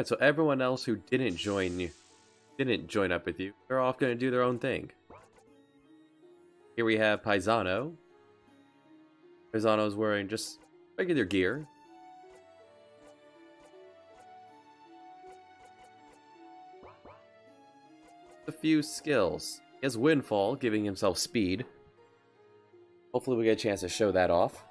Right, so everyone else who didn't join up with you, they're off going to do their own thing. Here we have Paisano. Paisano's wearing just regular gear. A few skills. He has Windfall, giving himself speed. Hopefully we get a chance to show that off.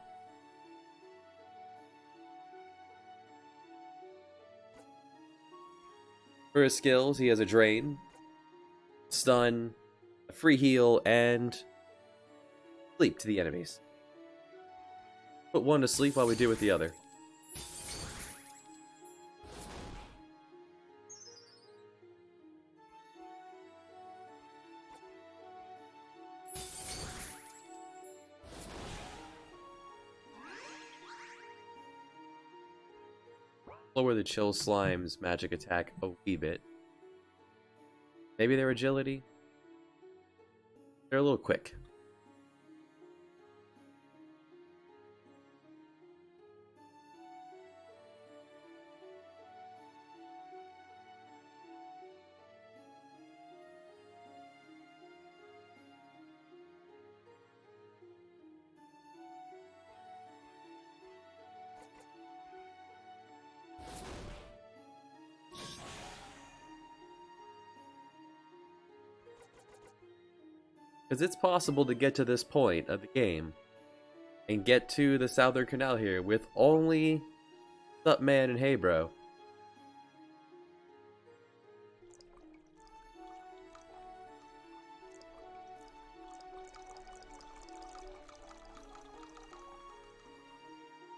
For his skills, he has a Drain, Stun, a Free Heal, and Sleep to the enemies. Put one to sleep while we deal with the other. Lower the Chill Slime's magic attack a wee bit. Maybe their agility? They're a little quick. Because it's possible to get to this point of the game and get to the Southern Canal here with only Sup Man and Hey Bro.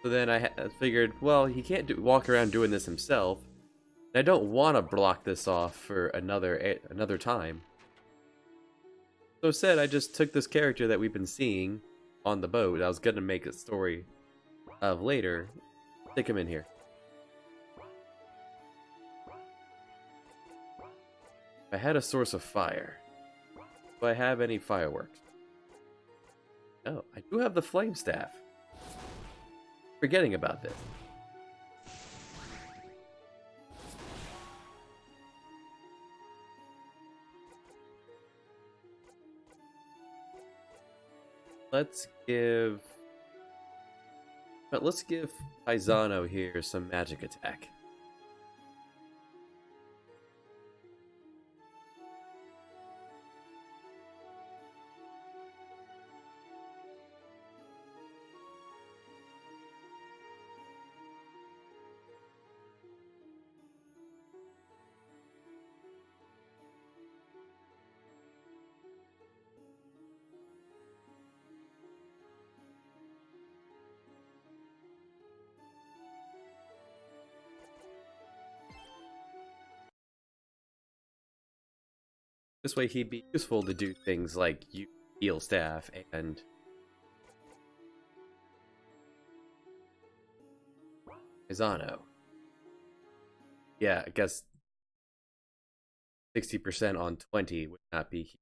So then I figured, well, he can't walk around doing this himself. And I don't want to block this off for another time. So instead, I just took this character that we've been seeing on the boat, I was going to make a story of later, stick him in here. If I had a source of fire, do I have any fireworks? No, I do have the flame staff. Forgetting about this. Let's give Paisano here some magic attack. This way he'd be useful to do things like heal staff and Paisano. Yeah, I guess 60% on 20 would not be.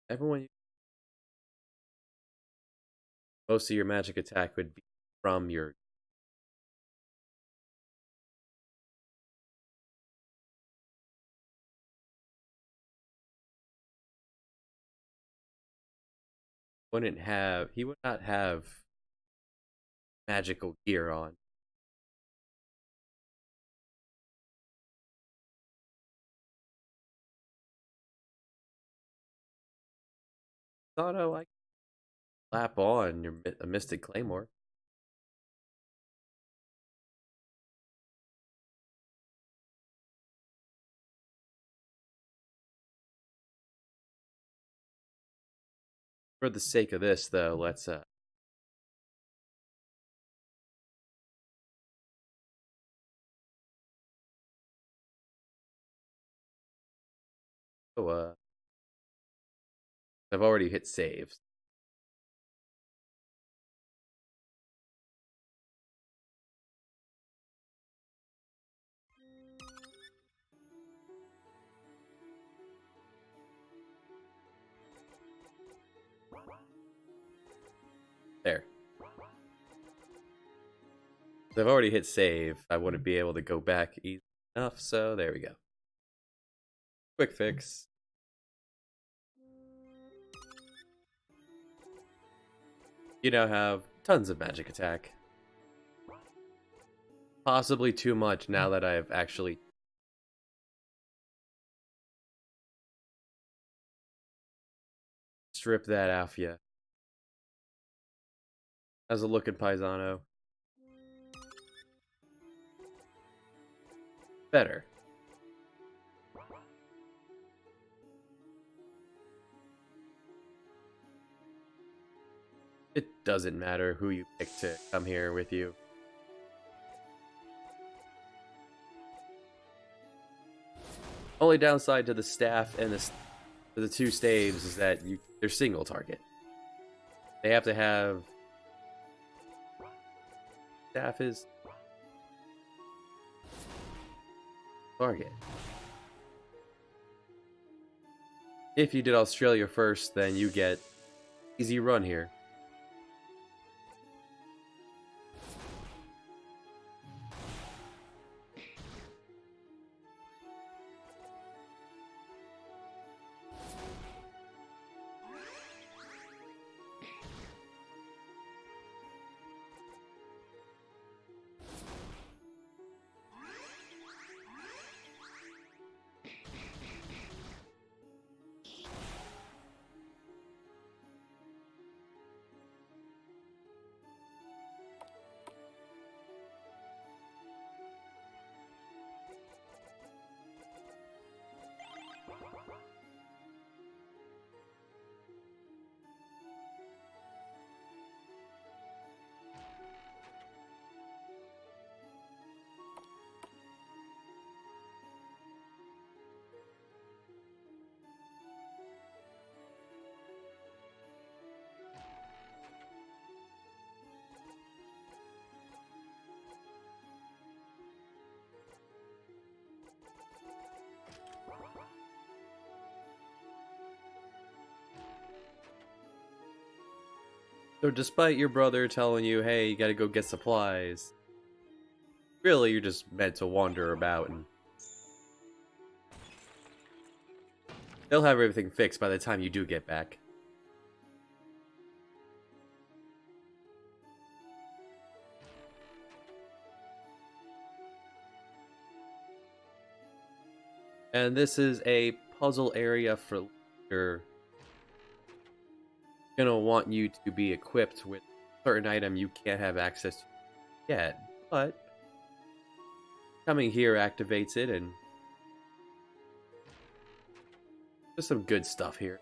Everyone, most of your magic attack would be from your. He would not have magical gear on. Paisano, I slap on a Mystic Claymore. For the sake of this, though, let's I've already hit saves. There. I've already hit save. I wouldn't be able to go back easy enough, so there we go. Quick fix. You now have tons of magic attack. Possibly too much now that I've actually stripped that off you. How's it looking, Paisano? Better. It doesn't matter who you pick to come here with you. Only downside to the staff and the two staves is that they're single target. They have to have staff is target. If you did Australia first, then you get easy run here. So despite your brother telling you, hey, you gotta go get supplies, really you're just meant to wander about and they'll have everything fixed by the time you do get back. And this is a puzzle area for later. Gonna want you to be equipped with a certain item you can't have access to yet, but coming here activates it, and there's some good stuff here.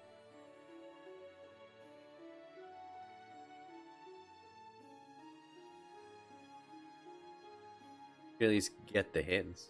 You at least get the hints.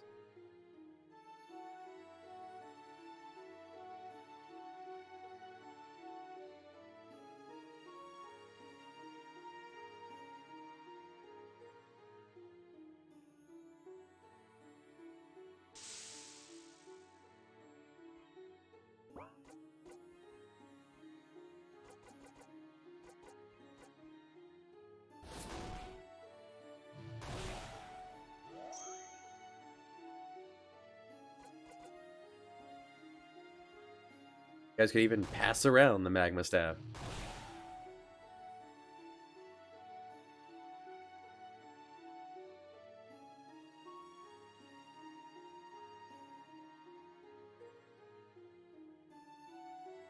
You guys could even pass around the magma staff.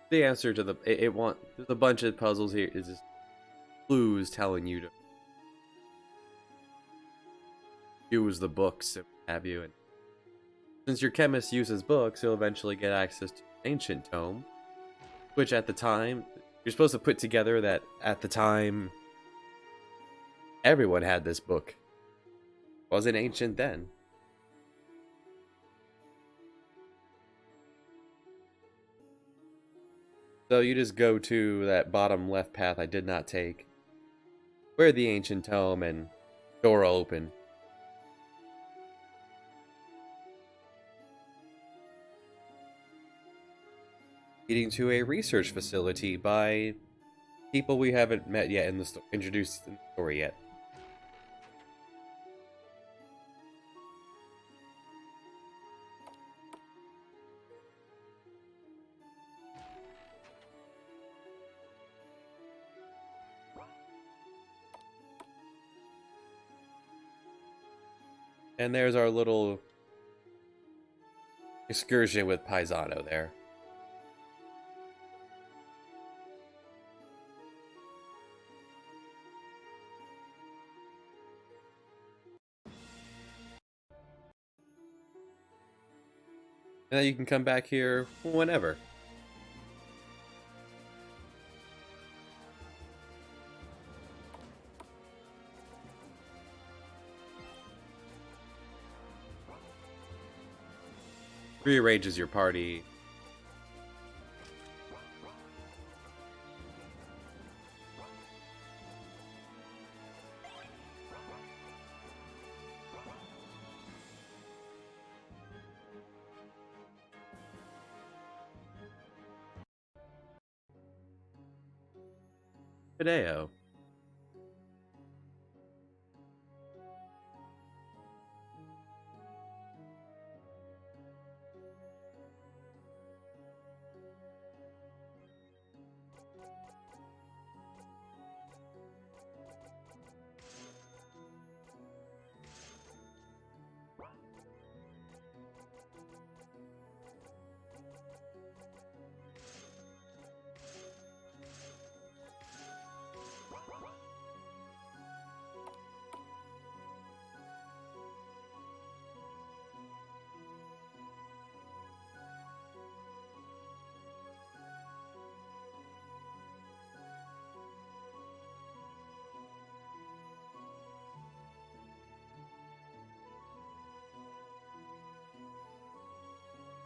The answer to there's a bunch of puzzles here. Is just clues telling you to use the books and what have you. And since your chemist uses books, he'll eventually get access to an ancient tome, which at the time you're supposed to put together that at the time everyone had this book. It wasn't ancient then. So you just go to that bottom left path I did not take, where the ancient tome and door will open. Leading to a research facility by people we haven't met yet in the introduced in the story yet. And there's our little excursion with Paisano there. And then you can come back here whenever. Rearranges your party. Hideo.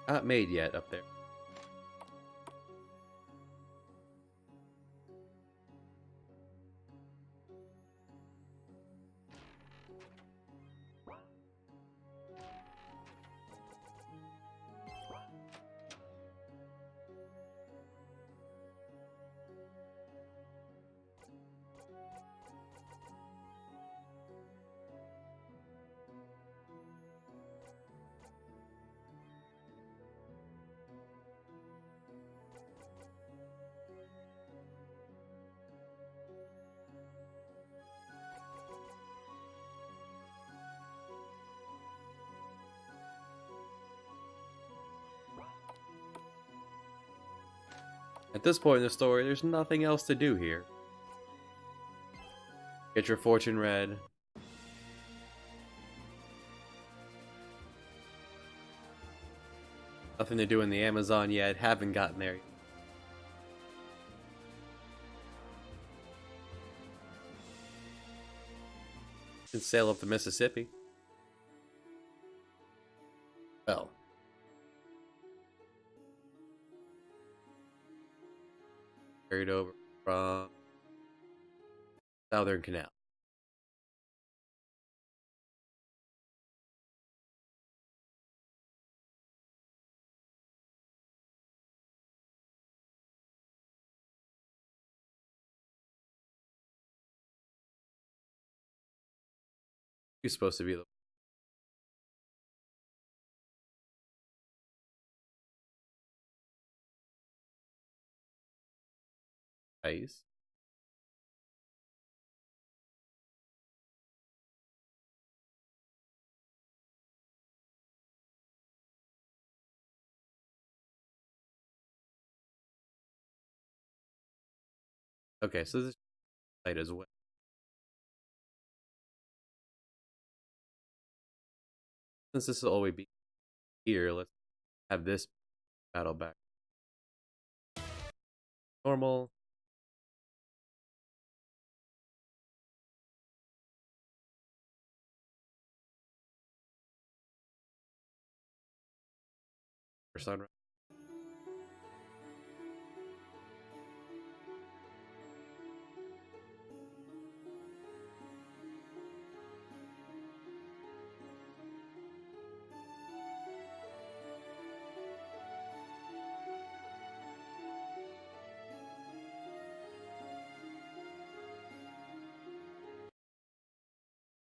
Not made yet up there. At this point in the story, there's nothing else to do here. Get your fortune read. Nothing to do in the Amazon yet. Haven't gotten there yet. Can sail up the Mississippi. Well. Carried over from Southern Canal. You're supposed to be the ice. Okay, so this is light as well. Since this will always be here, let's have this battle back. Normal. For sunrise.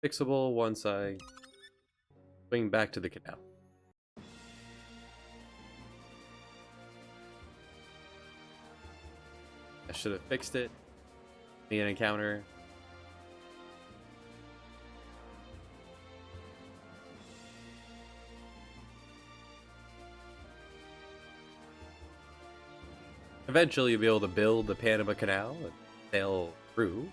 Fixable once I swing back to the canal. I should have fixed it. Need an encounter. Eventually, you'll be able to build the Panama Canal and sail through.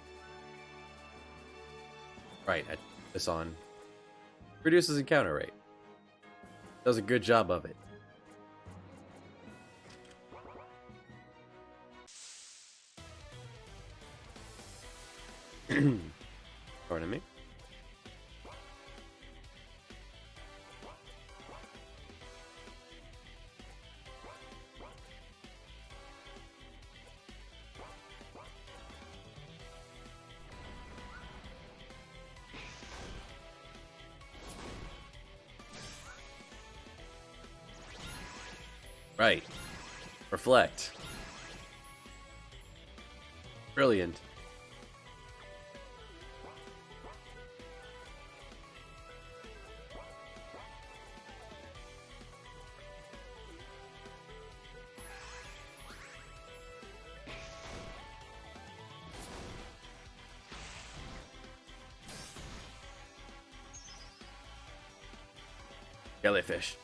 Right, I this on. Reduces encounter rate. Does a good job of it. Pardon me. Right. Reflect. Brilliant. Jellyfish.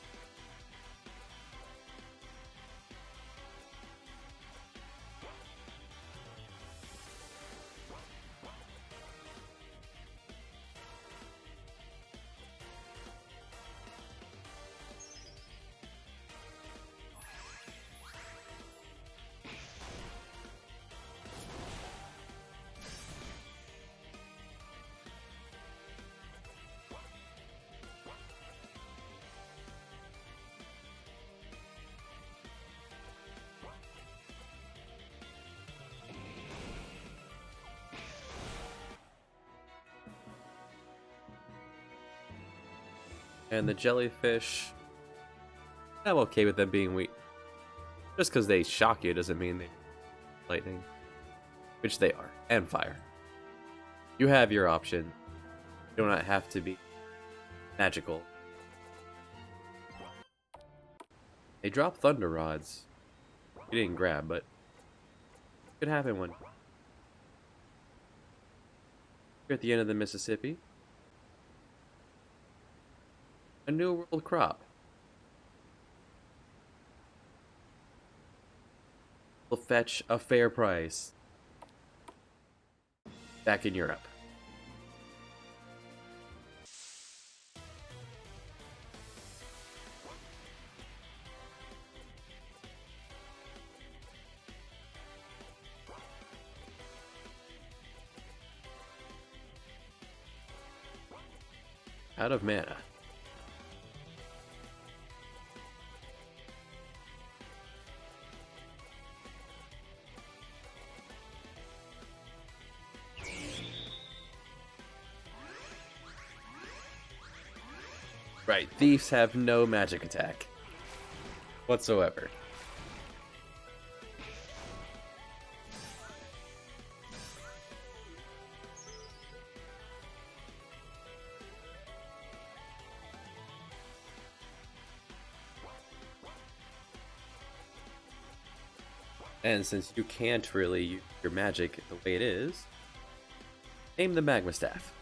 And the jellyfish, I'm okay with them being weak. Just because they shock you doesn't mean they lightning. Which they are. And fire. You have your option. You do not have to be magical. They drop thunder rods. You didn't grab, but it could happen when you're at the end of the Mississippi. A new world crop. Will fetch a fair price. Back in Europe. Out of mana. Right, thieves have no magic attack whatsoever. And since you can't really use your magic the way it is, aim the magma staff.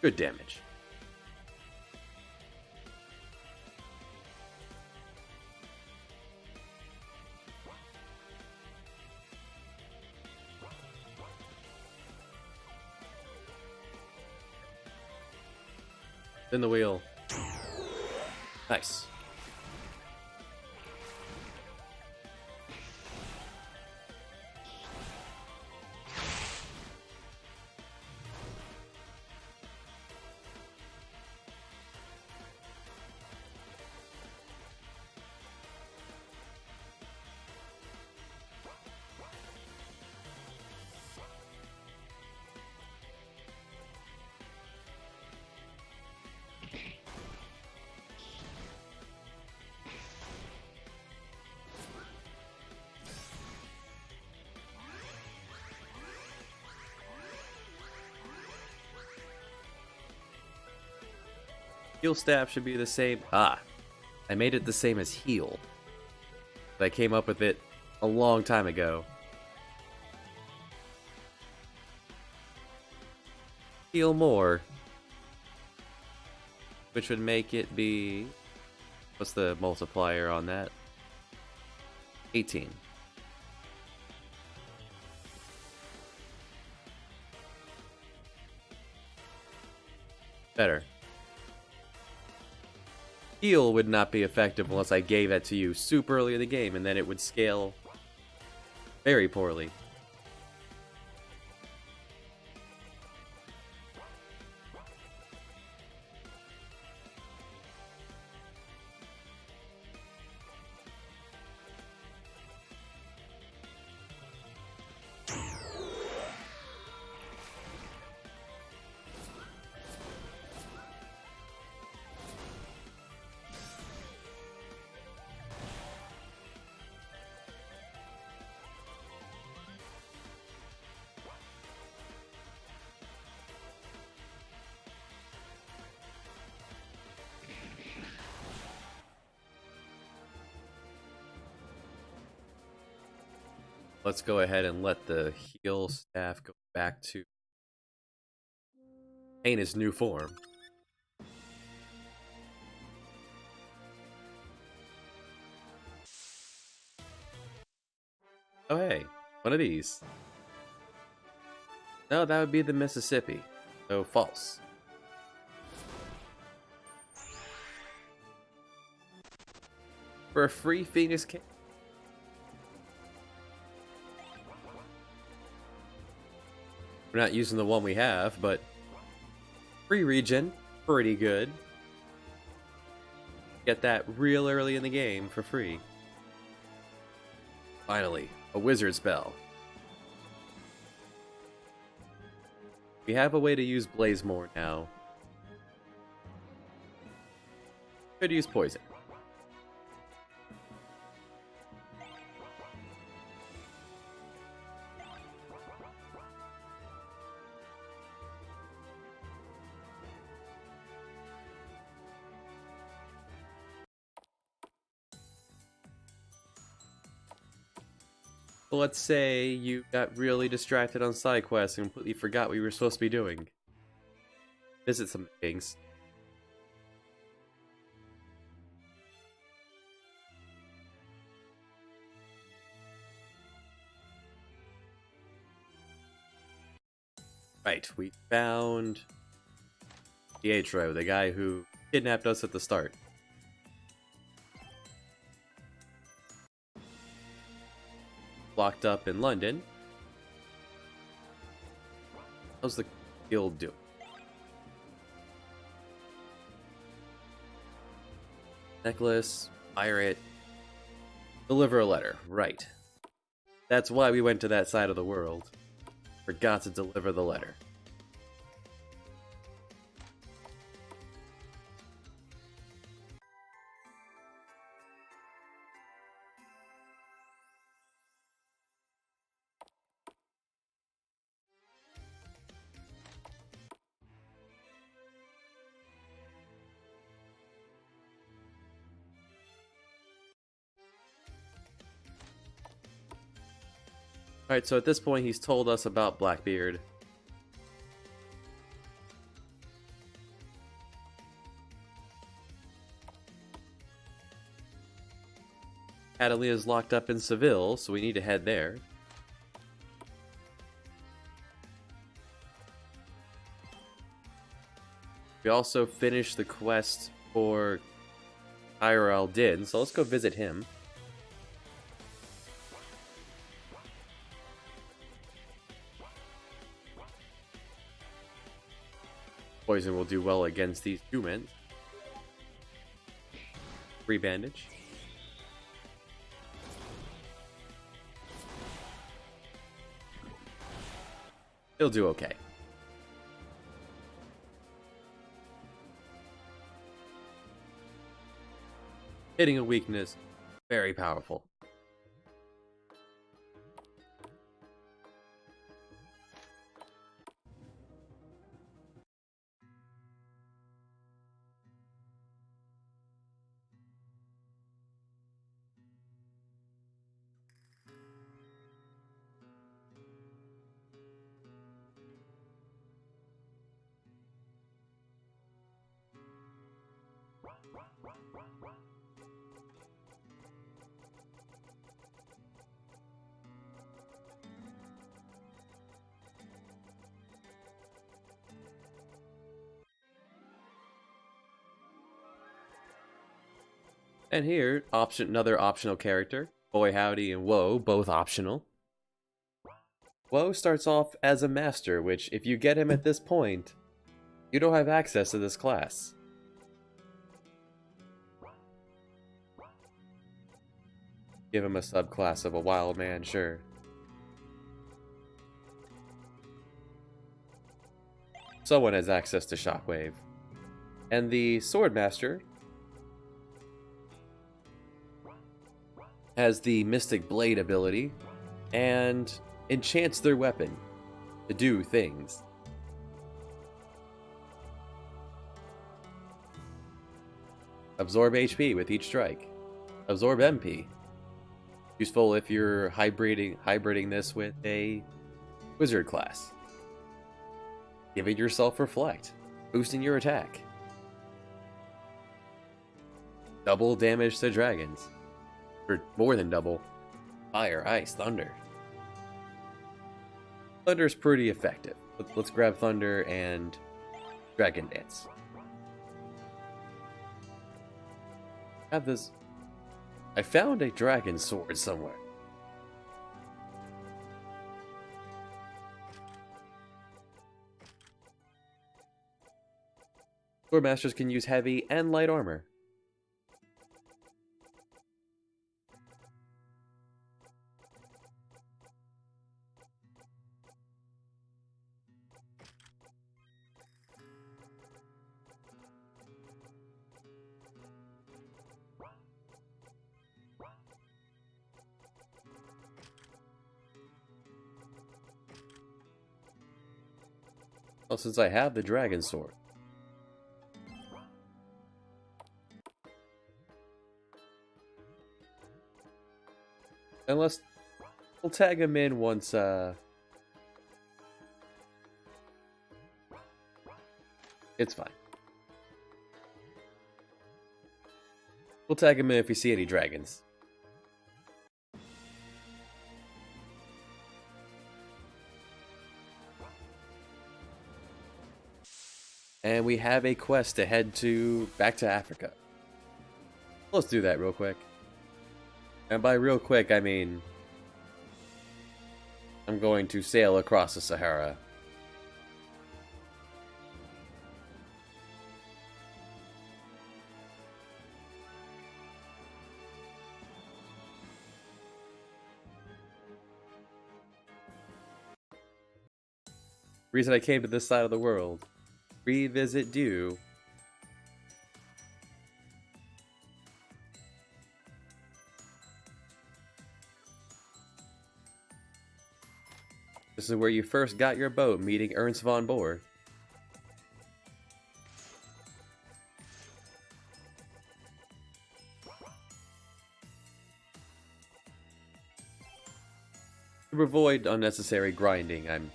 Good damage. Spin the wheel. Nice. Heal staff should be the same. Ah, I made it the same as heal. I came up with it a long time ago. Heal more. Which would make it be... What's the multiplier on that? 18. Better. Heal would not be effective unless I gave that to you super early in the game, and then it would scale very poorly. Let's go ahead and let the heal staff go back to in its new form. Oh hey, one of these. No, that would be the Mississippi. So false. For a free Phoenix King. We're not using the one we have, but free regen, pretty good. Get that real early in the game for free. Finally, a wizard spell. We have a way to use Blaze more now. Could use poison. Well, let's say you got really distracted on side quests and completely forgot what you were supposed to be doing. Visit some things. Right, we found Pietro, the guy who kidnapped us at the start. Locked up in London. How's the guild doing? Necklace, pirate, deliver a letter. Right. That's why we went to that side of the world. Forgot to deliver the letter. Alright, so at this point he's told us about Blackbeard. Catalina's locked up in Seville, so we need to head there. We also finished the quest for Tyra al-Din, so let's go visit him. Poison will do well against these humans. Free bandage. He'll do okay. Hitting a weakness, very powerful. And here, another optional character. Boy Howdy and Woe, both optional. Woe starts off as a master, which, if you get him at this point, you don't have access to this class. Give him a subclass of a wild man, sure. Someone has access to Shockwave. And the Swordmaster has the Mystic Blade ability and enchants their weapon to do things. Absorb HP with each strike. Absorb MP. Useful if you're hybriding this with a wizard class. Giving yourself Reflect, boosting your attack. Double damage to dragons. Or more than double. Fire, ice, thunder. Thunder's pretty effective. Let's grab Thunder and Dragon Dance. Have this. I found a dragon sword somewhere. Swordmasters can use heavy and light armor. Well, since I have the dragon sword. Unless we'll tag him in once, it's fine. We'll tag him in if we see any dragons. And we have a quest to head back to Africa. Let's do that real quick. And by real quick, I mean I'm going to sail across the Sahara. Reason I came to this side of the world. Revisit due. This is where you first got your boat, meeting Ernst von Bohr. To avoid unnecessary grinding, I'm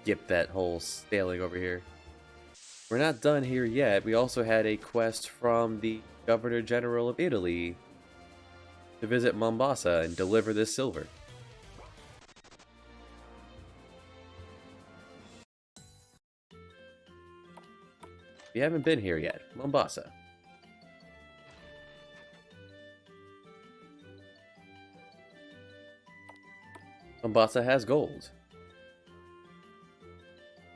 skip that whole sailing over here. We're not done here yet. We also had a quest from the Governor General of Italy to visit Mombasa and deliver this silver. We haven't been here yet. Mombasa. Mombasa has gold.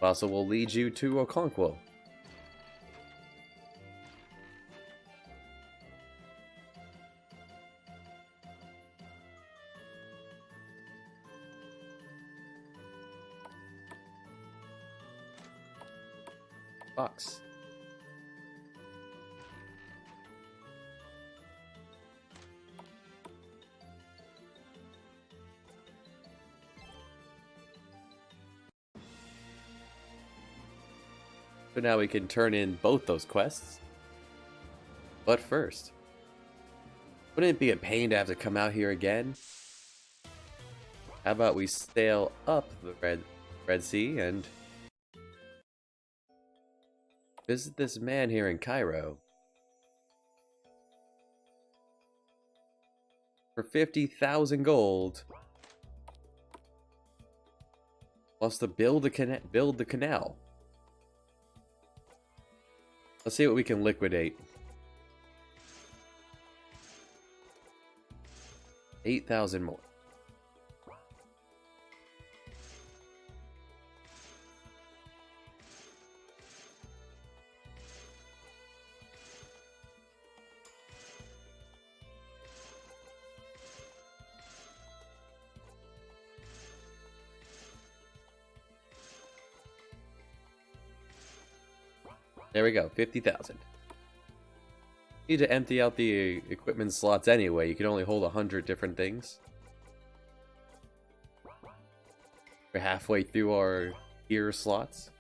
Mombasa will lead you to Okonkwo. Box. So now we can turn in both those quests. But first, wouldn't it be a pain to have to come out here again? How about we sail up the Red Sea and Visit this man here in Cairo. For 50,000 gold. Wants to build the canal. Let's see what we can liquidate. 8,000 more. There we go, 50,000. Need to empty out the equipment slots anyway. You can only hold 100 different things. We're halfway through our gear slots.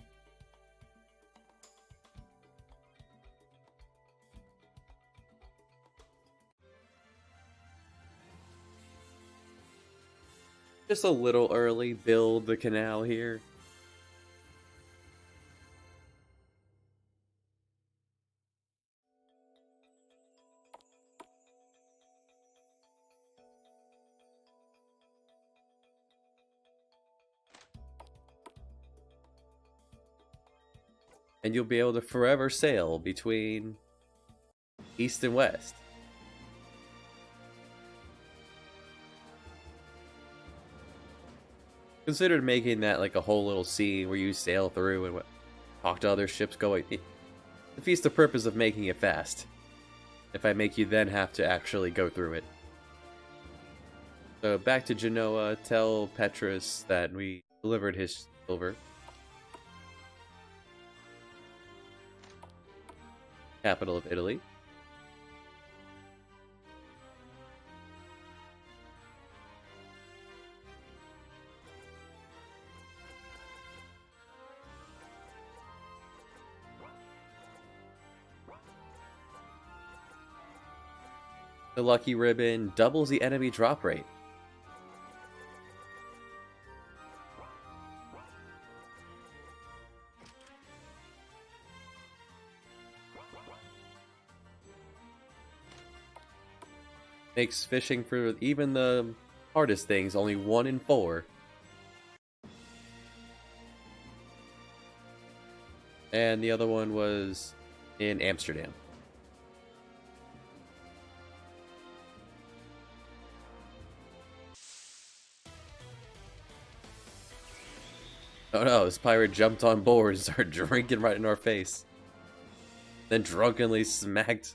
Just a little early, build the canal here. And you'll be able to forever sail between east and west. Considered making that like a whole little scene where you sail through and talk to other ships going. It defeats the purpose of making it fast. If I make you then have to actually go through it. So back to Genoa, tell Petrus that we delivered his silver. Capital of Italy. The lucky ribbon doubles the enemy drop rate. Makes fishing for even the hardest things only 1 in 4. And the other one was in Amsterdam. Oh no, this pirate jumped on board and started drinking right in our face. Then drunkenly smacked.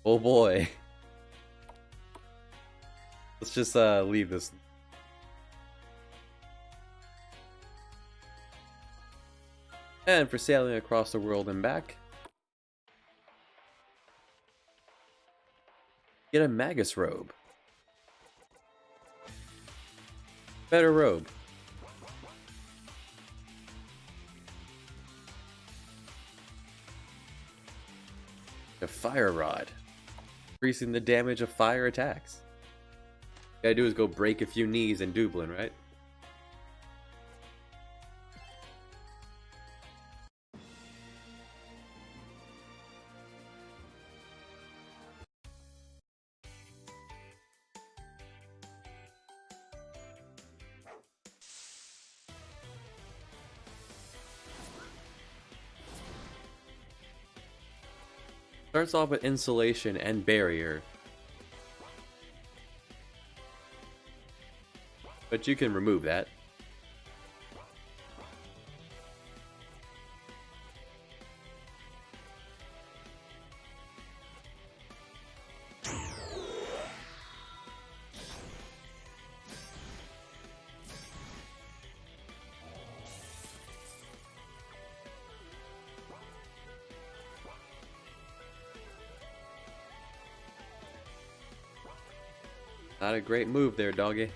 Oh boy. Let's just leave this. And for sailing across the world and back, get a Magus robe. Better robe. A fire rod. Increasing the damage of fire attacks. All you gotta do is go break a few knees in Dublin, right? Starts off with insulation and barrier. But you can remove that. Not a great move there, doggy.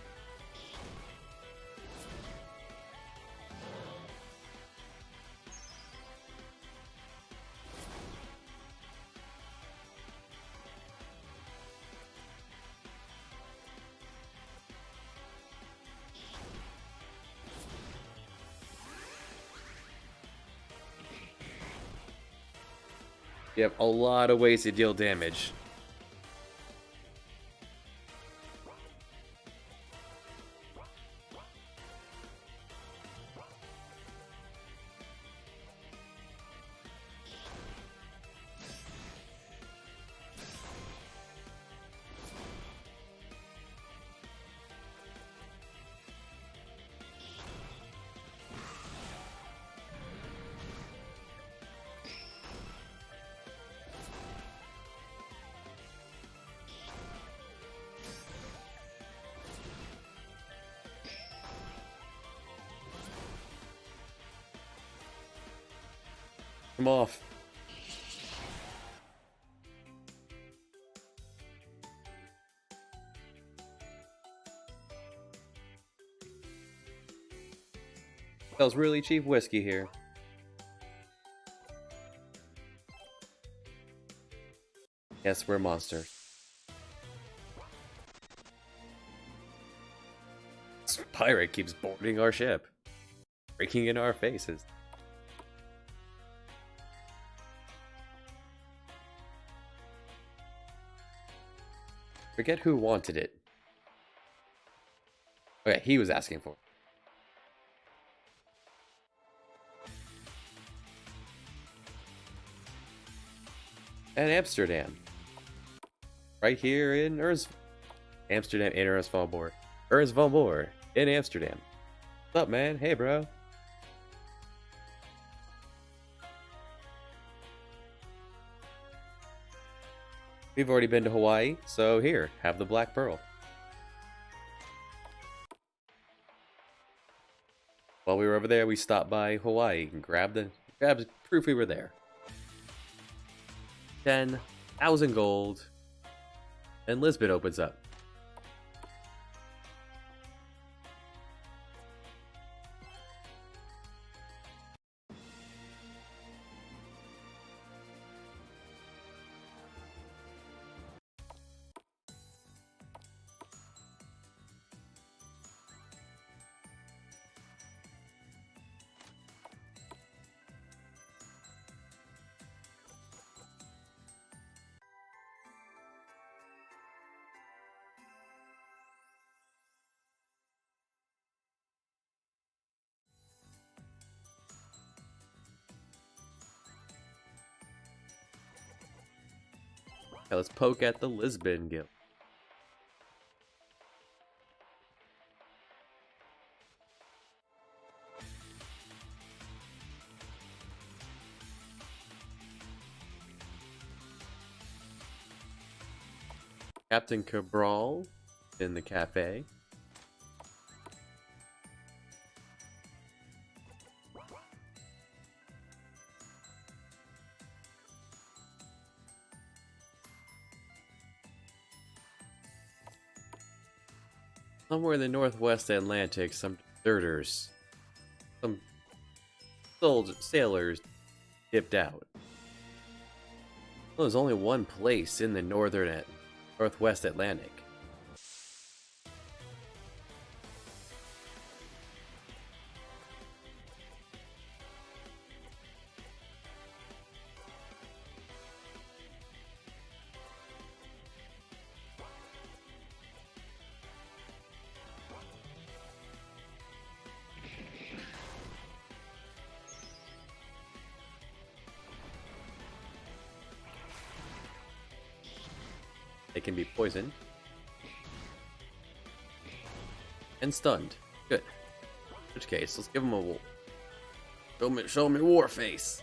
You have a lot of ways to deal damage. Come off. Sells really cheap whiskey here. Yes, we're monsters. This pirate keeps boarding our ship, breaking in our faces. Forget who wanted it. Okay, he was asking for it. And Amsterdam. Right here in Amsterdam in Ernst van Boer in Amsterdam. What's up, man? Hey, bro. We've already been to Hawaii, so here, have the Black Pearl. While we were over there, we stopped by Hawaii and grabbed proof we were there. 10,000 gold, and Lisbon opens up. Now let's poke at the Lisbon Guild. Captain Cabral in the cafe. Somewhere in the Northwest Atlantic, some deserters, some sailors dipped out. Well, there's only one place in the Northwest Atlantic. They can be poisoned and stunned. Good. In which case, let's give them a show me war face.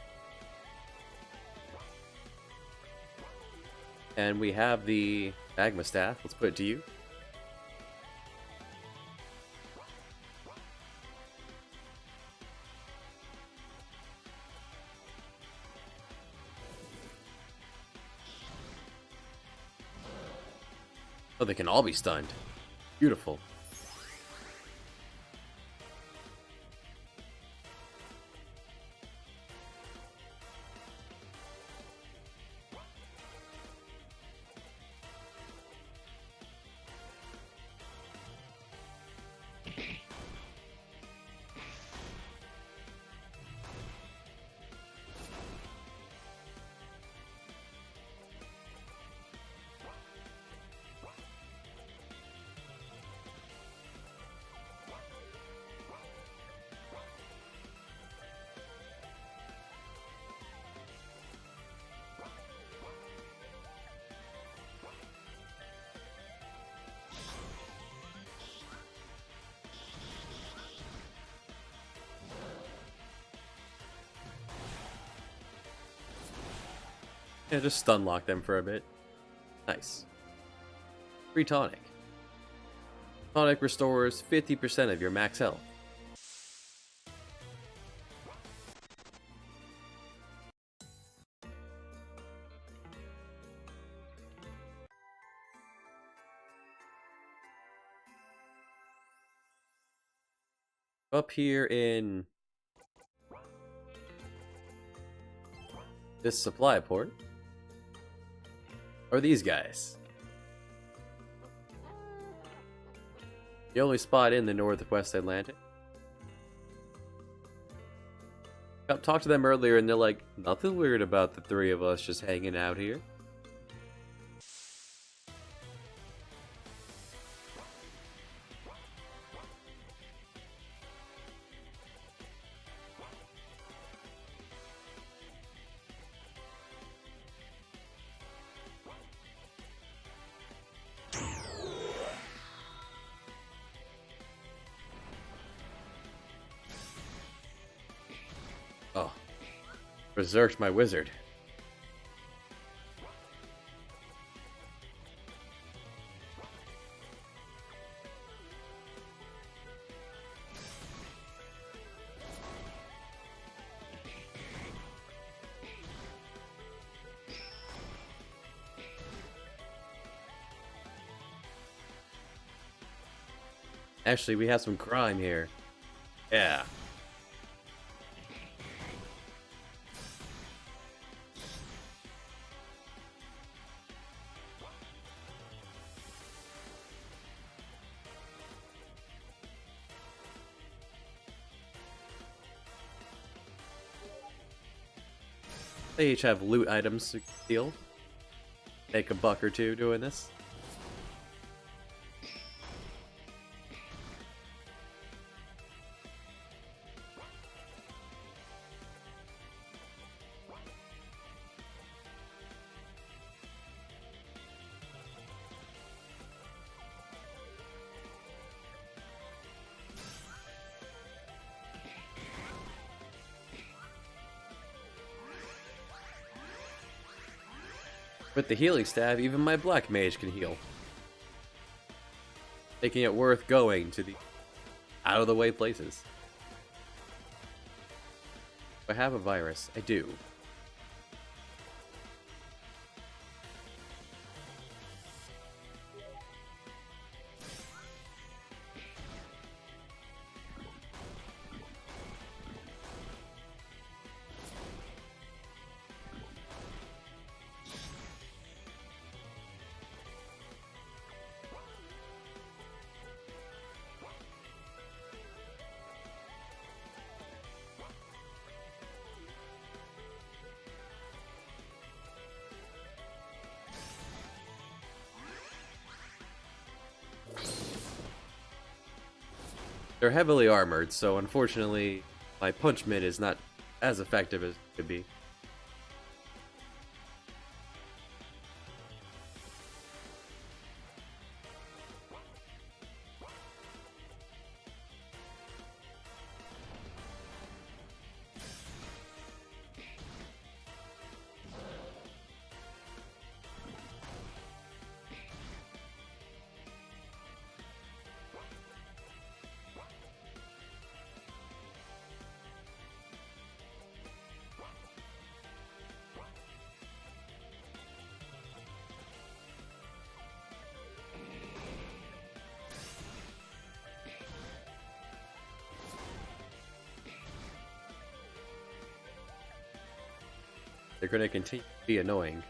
And we have the magma staff. Let's put it to you. Oh, they can all be stunned. Beautiful. Yeah, just stun lock them for a bit. Nice. Free tonic. Tonic restores 50% of your max health. Up here in this supply port are these guys. The only spot in the Northwest Atlantic. Talked to them earlier and they're like, nothing weird about the three of us just hanging out here. Oh, berserked my wizard. Actually, we have some crime here. Yeah. They each have loot items to steal. Make a buck or two doing this. With the healing staff, even my black mage can heal. Making it worth going to the out-of-the-way places. Do I have a virus? I do. They're heavily armored, so unfortunately, my punchment is not as effective as it could be. They're going to continue to be annoying.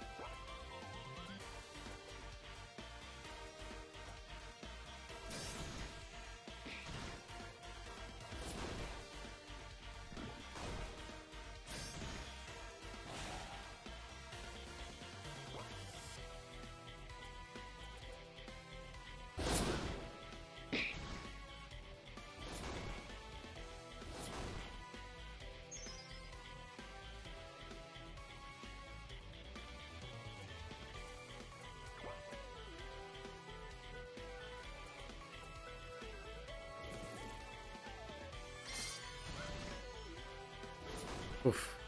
Oof.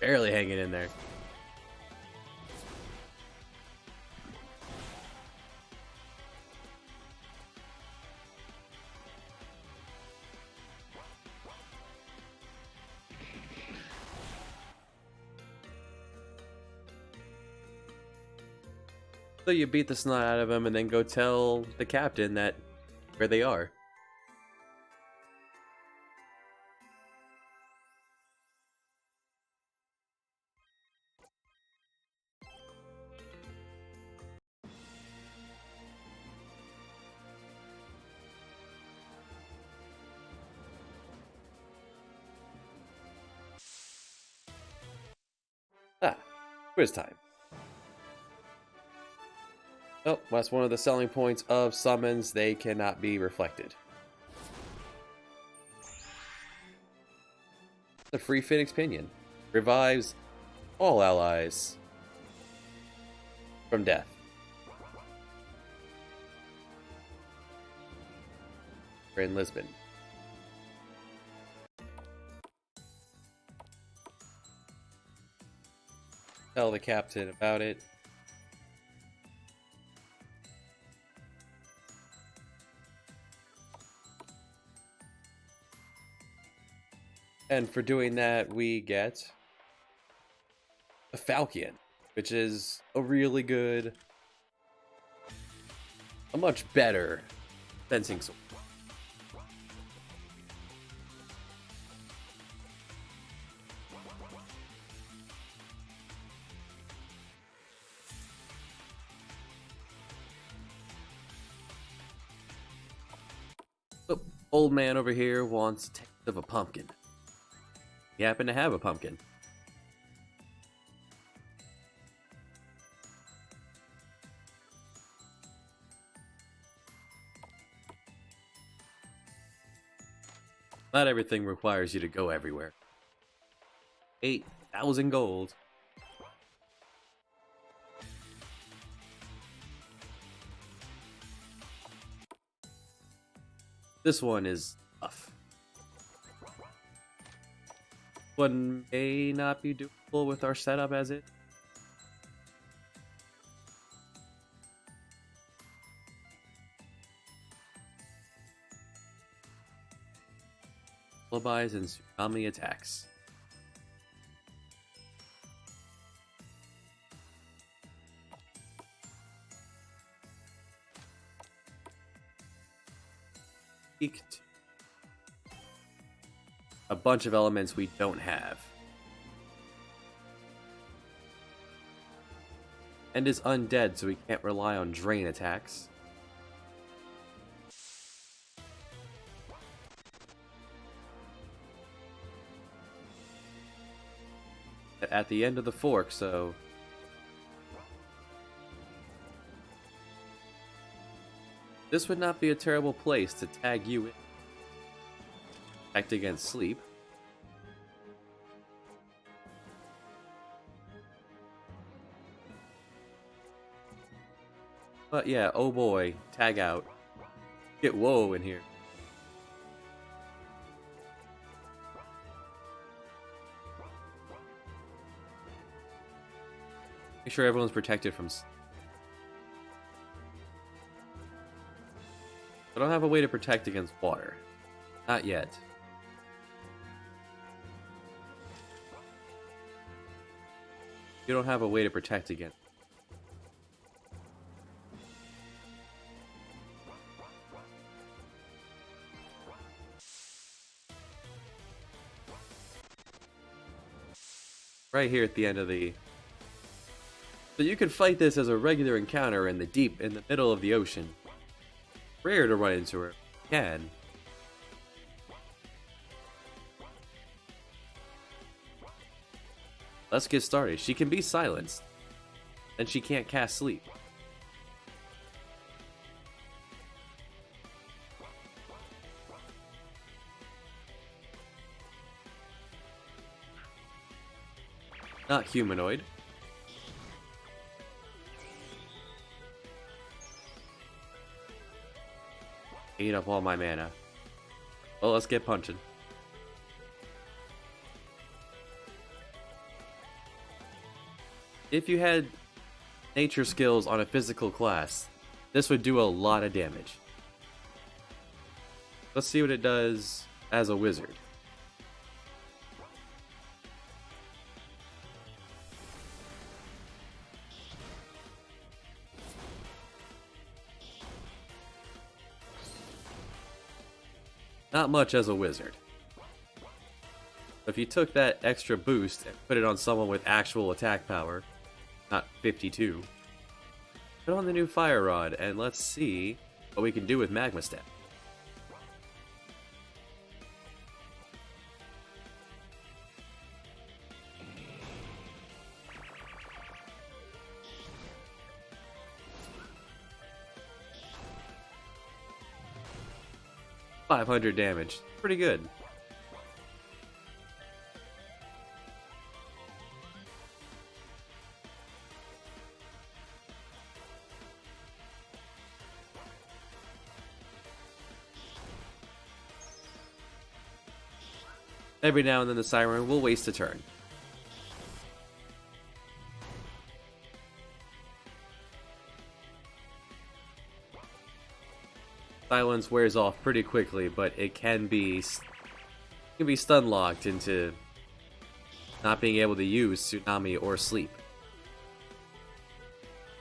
Barely hanging in there. So you beat the snot out of him and then go tell the captain that where they are. Ah, quiz time. Oh, that's one of the selling points of summons. They cannot be reflected. The free Phoenix Pinion revives all allies from death. We're in Lisbon. Tell the captain about it. And for doing that, we get a Falcon, which is a really good, a much better fencing sword. Oh, old man over here wants a taste of a pumpkin. You happen to have a pumpkin. Not everything requires you to go everywhere. 8,000 gold. This one is tough. One may not be doable with our setup as it. Lullabies and tsunami attacks. Peaked. A bunch of elements we don't have. And is undead, so we can't rely on drain attacks. At the end of the fork, so this would not be a terrible place to tag you in. Act against sleep. But yeah, oh boy, tag out. Get whoa in here. Make sure everyone's protected from. I don't have a way to protect against water. Not yet. You don't have a way to protect against. Right here at the end of the. So you can fight this as a regular encounter in the middle of the ocean. Rare to run into her. Can. Let's get started. She can be silenced. And she can't cast sleep. Not humanoid. Eat up all my mana. Well, let's get punching. If you had nature skills on a physical class, this would do a lot of damage. Let's see what it does as a wizard. not much as a wizard. If you took that extra boost and put it on someone with actual attack power, not 52, put on the new Fire Rod and let's see what we can do with Magma Step. $500 damage. Pretty good. Every now and then the Siren will waste a turn. Silence wears off pretty quickly, but it can be stun locked into not being able to use Tsunami or Sleep.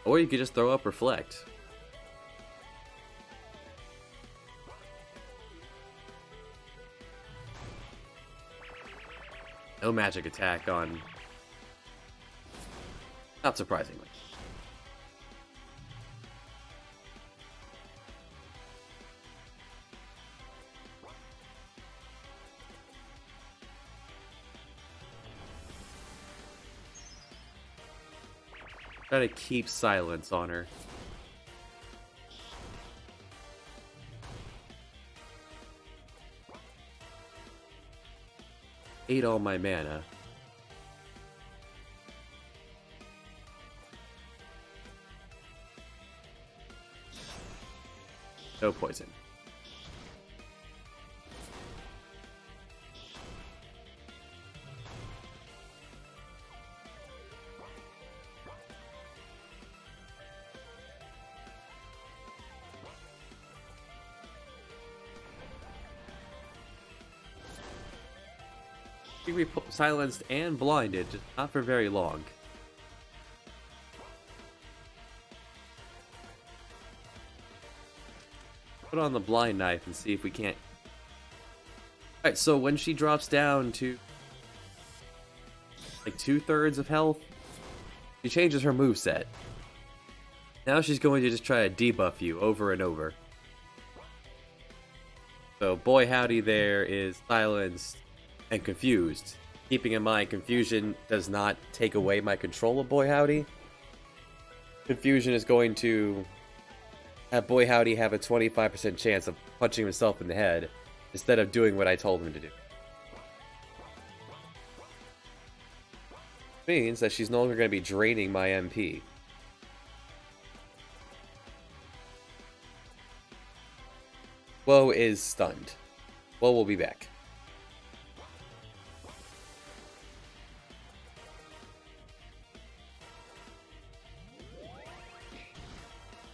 Or you could just throw up Reflect. No magic attack on... Not surprisingly. Try to keep silence on her. Ate all my mana. No poison. She can be silenced and blinded, just not for very long. Put on the blind knife and see if we can't... Alright, so when she drops down to like 2/3 of health, she changes her moveset. Now she's going to just try to debuff you over and over. So boy howdy there is silenced and confused. Keeping in mind, confusion does not take away my control of boy howdy. Confusion is going to have boy howdy have a 25% chance of punching himself in the head instead of doing what I told him to do. Means that she's no longer going to be draining my MP. Woe is stunned. Woe will be back.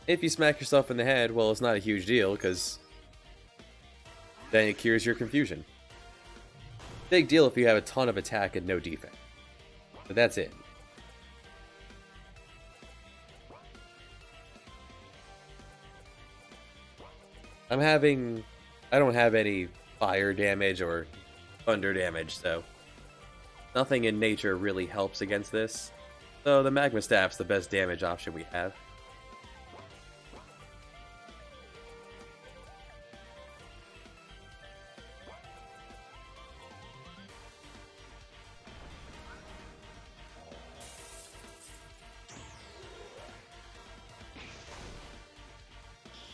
If you smack yourself in the head, well, it's not a huge deal, because then it cures your confusion. Big deal if you have a ton of attack and no defense. But that's it. I don't have any fire damage or thunder damage, so nothing in nature really helps against this. So the Magma Staff's the best damage option we have.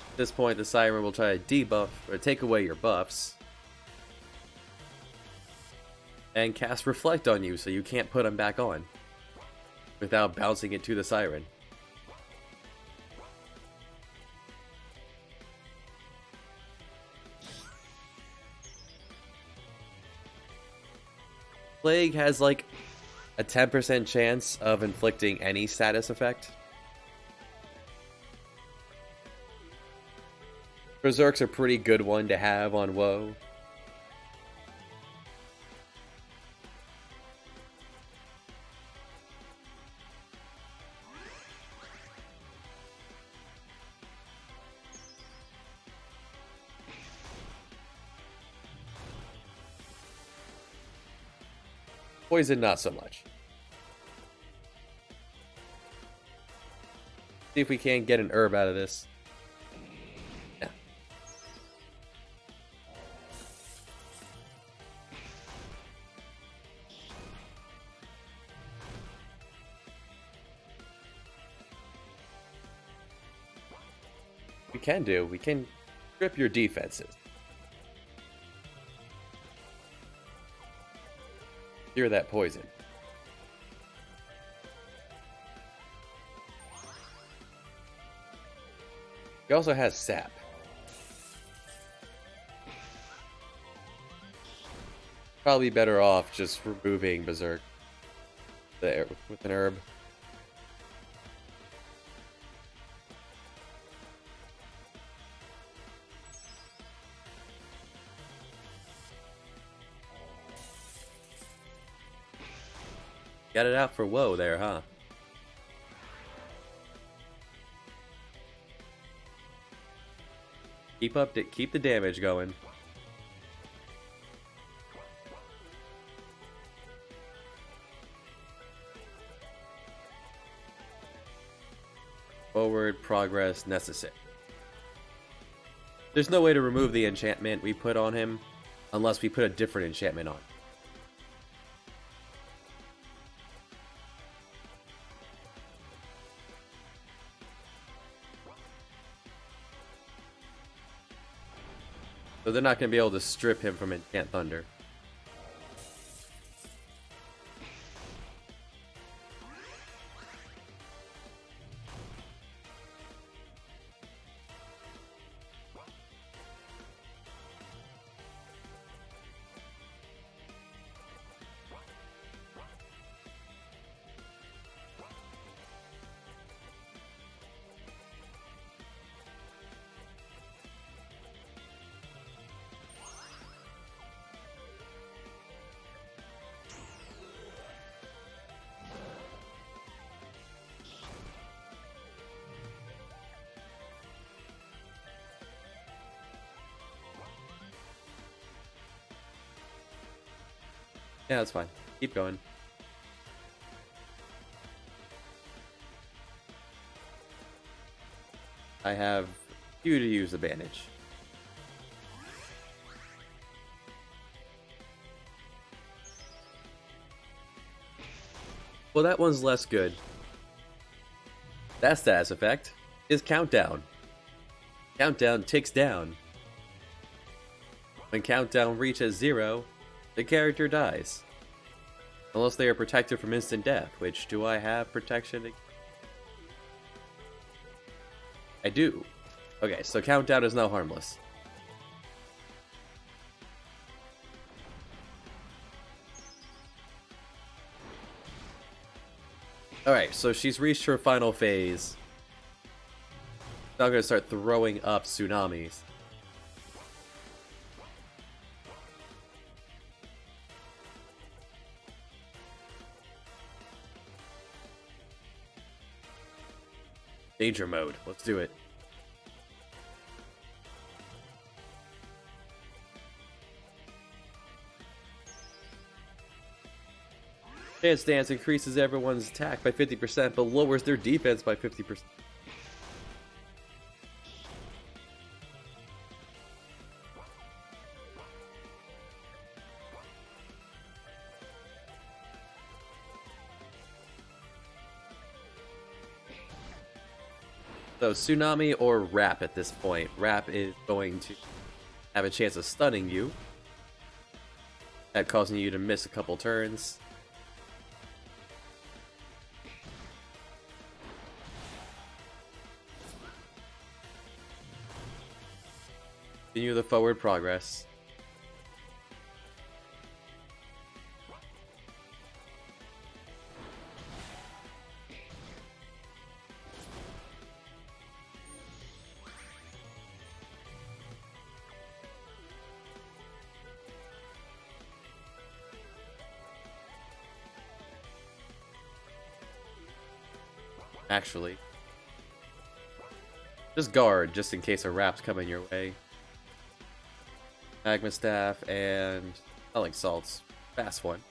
At this point, the Siren will try to debuff or take away your buffs and cast Reflect on you so you can't put them back on without bouncing it to the Siren. Plague has like a 10% chance of inflicting any status effect. Berserk's a pretty good one to have on Woe. Poison, not so much. See if we can't get an herb out of this. Yeah. We can strip your defenses. Cure that poison. He also has sap. Probably better off just removing Berserk there with an herb. Got it out for woe there, huh? Keep the damage going. Forward progress necessary. There's no way to remove the enchantment we put on him unless we put a different enchantment on. So they're not going to be able to strip him from Enchant Thunder. Yeah, that's fine. Keep going. I have you to use the bandage. Well, that one's less good. That status effect is countdown. Countdown ticks down. When countdown reaches 0, the character dies. Unless they are protected from instant death, which do I have protection? I do. Okay, so countdown is now harmless. Alright, so she's reached her final phase. Now I'm gonna start throwing up tsunamis. Danger mode. Let's do it. Chance Dance increases everyone's attack by 50%, but lowers their defense by 50%. So Tsunami or Wrap at this point. Wrap is going to have a chance of stunning you, that causing you to miss a couple turns. Continue the forward progress. Actually, just guard, just in case a Wrap's coming your way. Magma Staff and Smelling Salts. Fast one.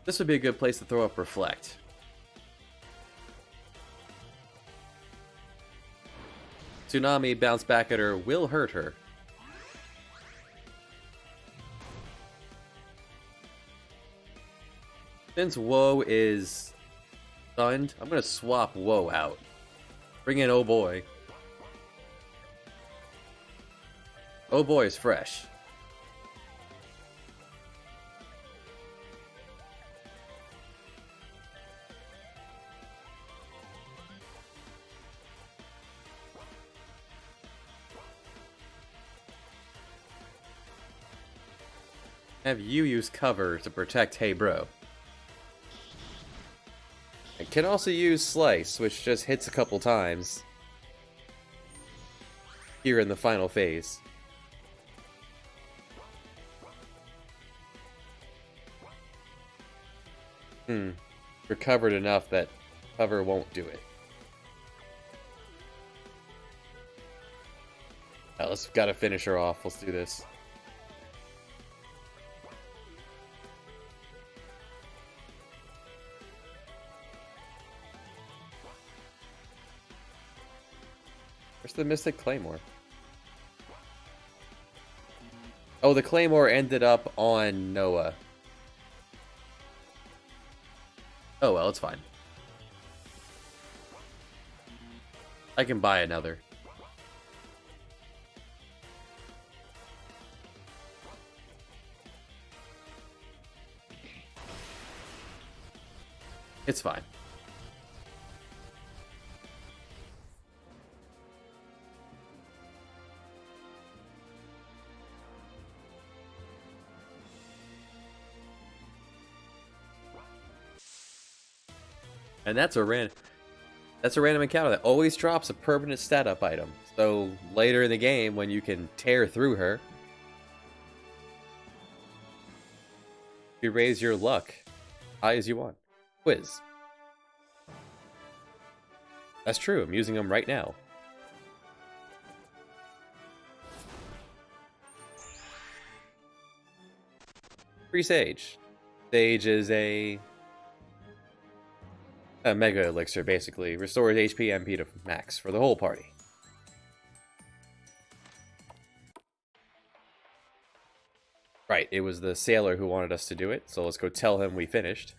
This would be a good place to throw up Reflect. Tsunami bounce back at her will hurt her. Since Woe is stunned, I'm gonna swap Woe out. Bring in Oh Boy. Oh Boy is fresh. Have you use cover to protect Hey Bro. It can also use Slice, which just hits a couple times here in the final phase. Recovered enough that cover won't do it. Let's gotta finish her off. Let's do this. Where's the Mystic Claymore? Oh, the Claymore ended up on Noah. Oh well, it's fine. I can buy another. It's fine. And that's a random encounter that always drops a permanent stat up item. So later in the game, when you can tear through her, you raise your luck high as you want. Quiz. That's true. I'm using them right now. Free Sage. Sage is a Mega Elixir, basically. Restores HP MP to max for the whole party. Right, it was the sailor who wanted us to do it, so let's go tell him we finished.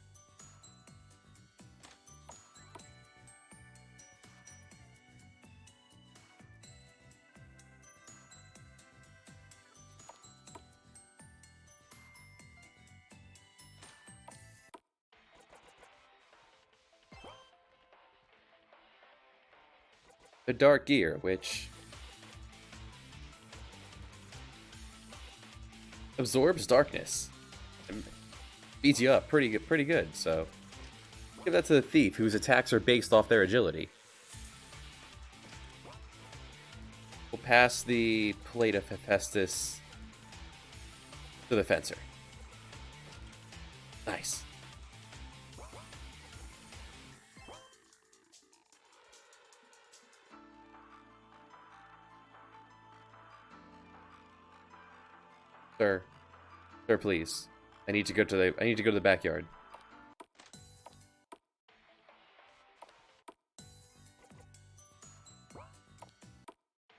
The Dark Gear, which absorbs darkness and beats you up pretty good. So give that to the thief, whose attacks are based off their agility. We'll pass the plate of Hephaestus to the fencer. Nice. Sir, please. I need to go to the backyard.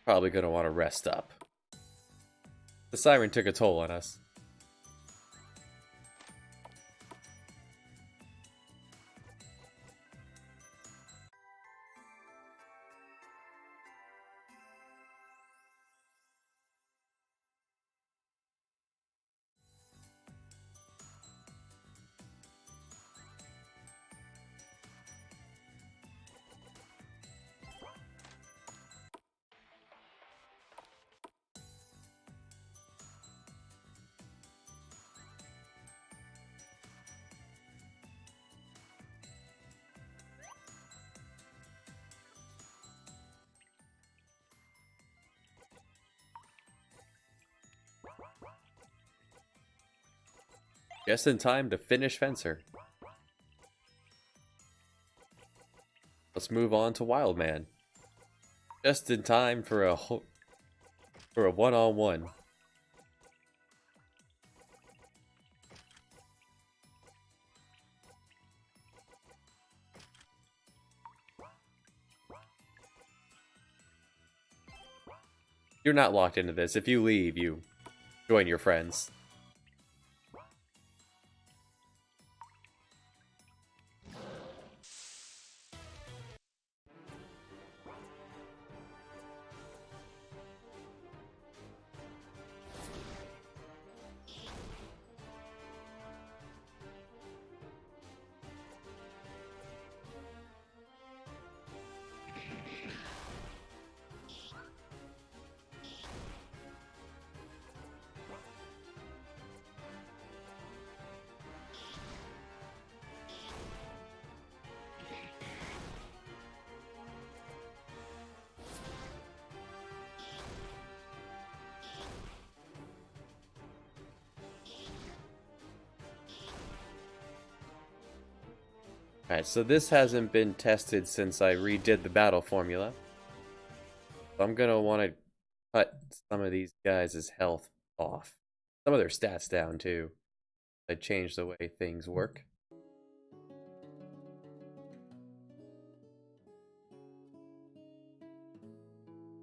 Probably gonna want to rest up. The siren took a toll on us. Just in time to finish Fencer. Let's move on to Wildman. Just in time for a one-on-one. You're not locked into this. If you leave, you join your friends. Alright, so this hasn't been tested since I redid the battle formula. So I'm gonna want to cut some of these guys' health off. Some of their stats down, too. I changed the way things work.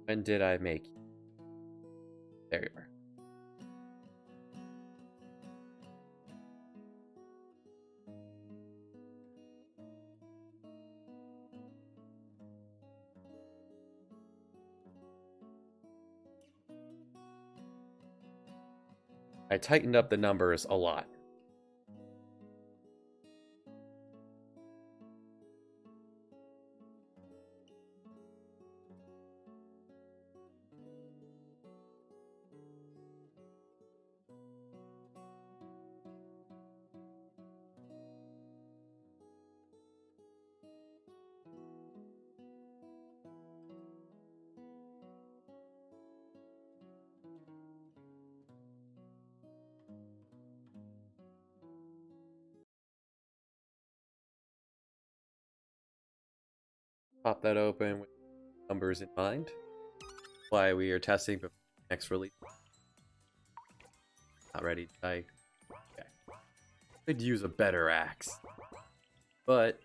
When did I make you? There you are. I tightened up the numbers a lot. Pop that open with numbers in mind. Why we are testing before the next release. Not ready to die. Okay. Could use a better axe. But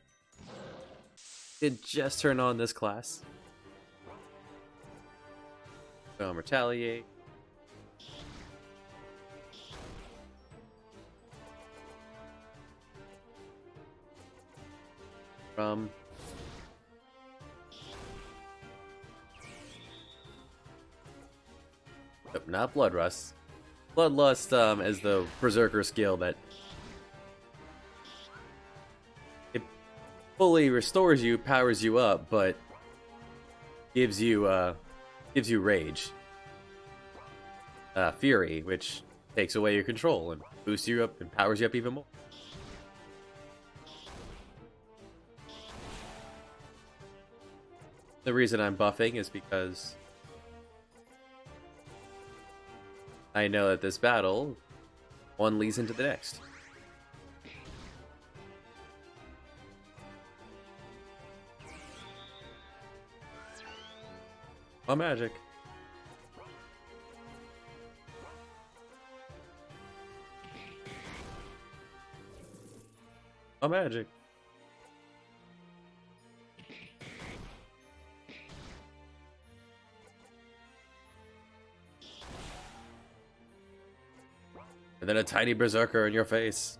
did just turn on this class. Retaliate. From nope, not Bloodlust. Bloodlust is the Berserker skill that it fully restores you, powers you up, but gives you rage. Fury, which takes away your control and boosts you up and powers you up even more. The reason I'm buffing is because I know that this battle, one leads into the next. Oh, magic. Oh, magic. And then a tiny berserker in your face.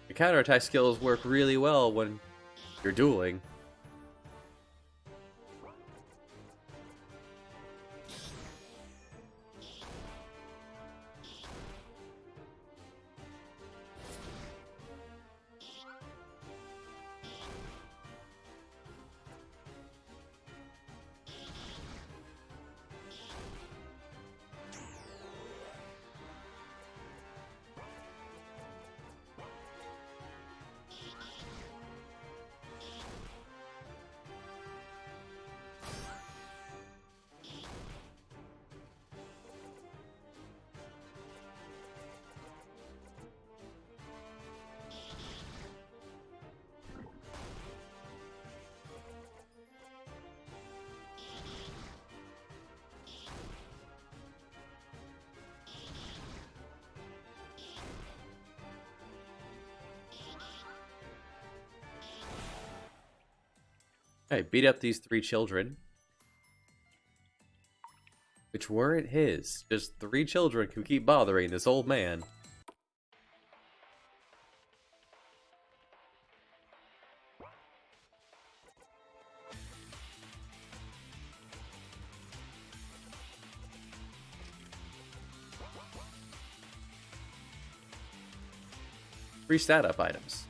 The counterattack skills work really well when you're dueling. Hey, beat up these 3 children. Which weren't his. Just 3 children who keep bothering this old man. Free stat up items.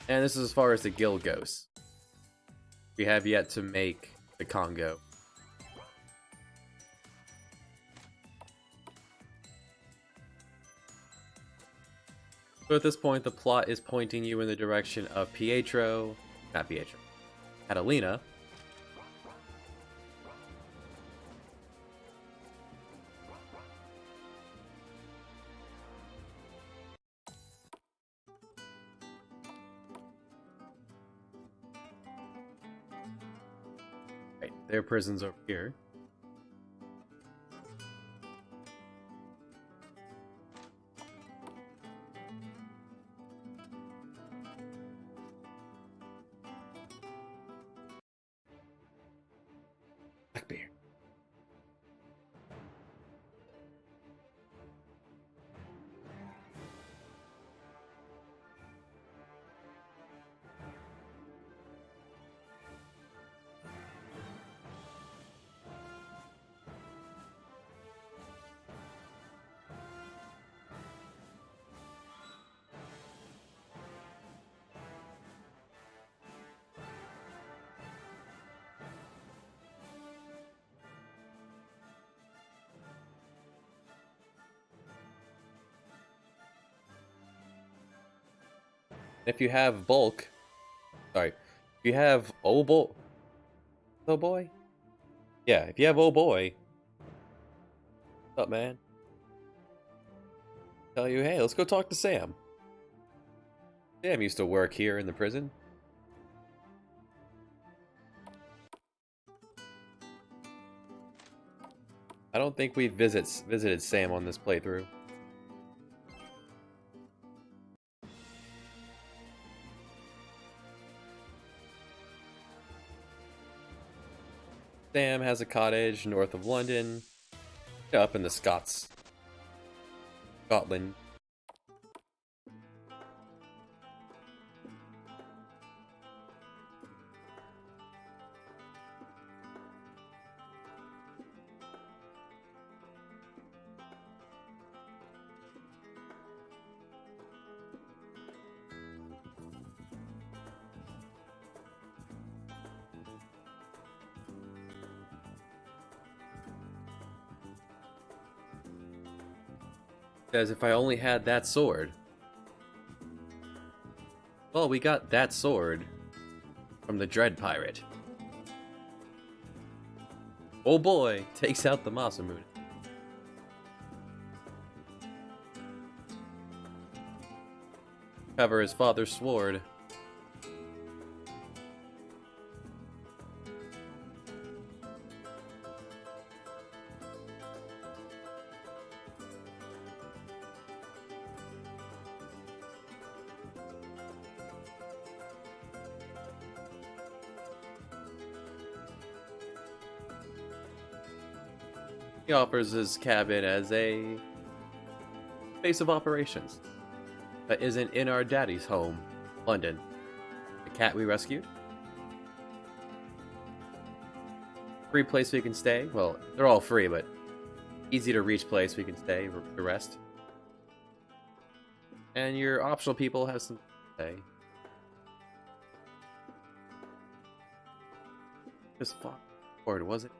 And this is as far as the guild goes. We have yet to make the Congo. So at this point, the plot is pointing you in the direction of not Pietro, Catalina. Right, their prison's over here. Blackbeard. If you have bulk, sorry, if you have oh boy, yeah, if you have oh boy, what's up, man? Tell you, hey, let's go talk to Sam. Sam used to work here in the prison. I don't think we visited Sam on this playthrough. Sam has a cottage north of London, up in the Scotland. Says if I only had that sword. Well, we got that sword from the Dread Pirate. Oh boy, takes out the Masamune. Cover his father's sword. He offers his cabin as a base of operations that isn't in our daddy's home, London. The cat we rescued. Free place we can stay. Well, they're all free, but easy to reach place we can stay to rest. And your optional people have some stay. This fuck word was it?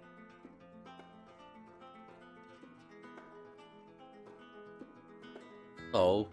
Oh.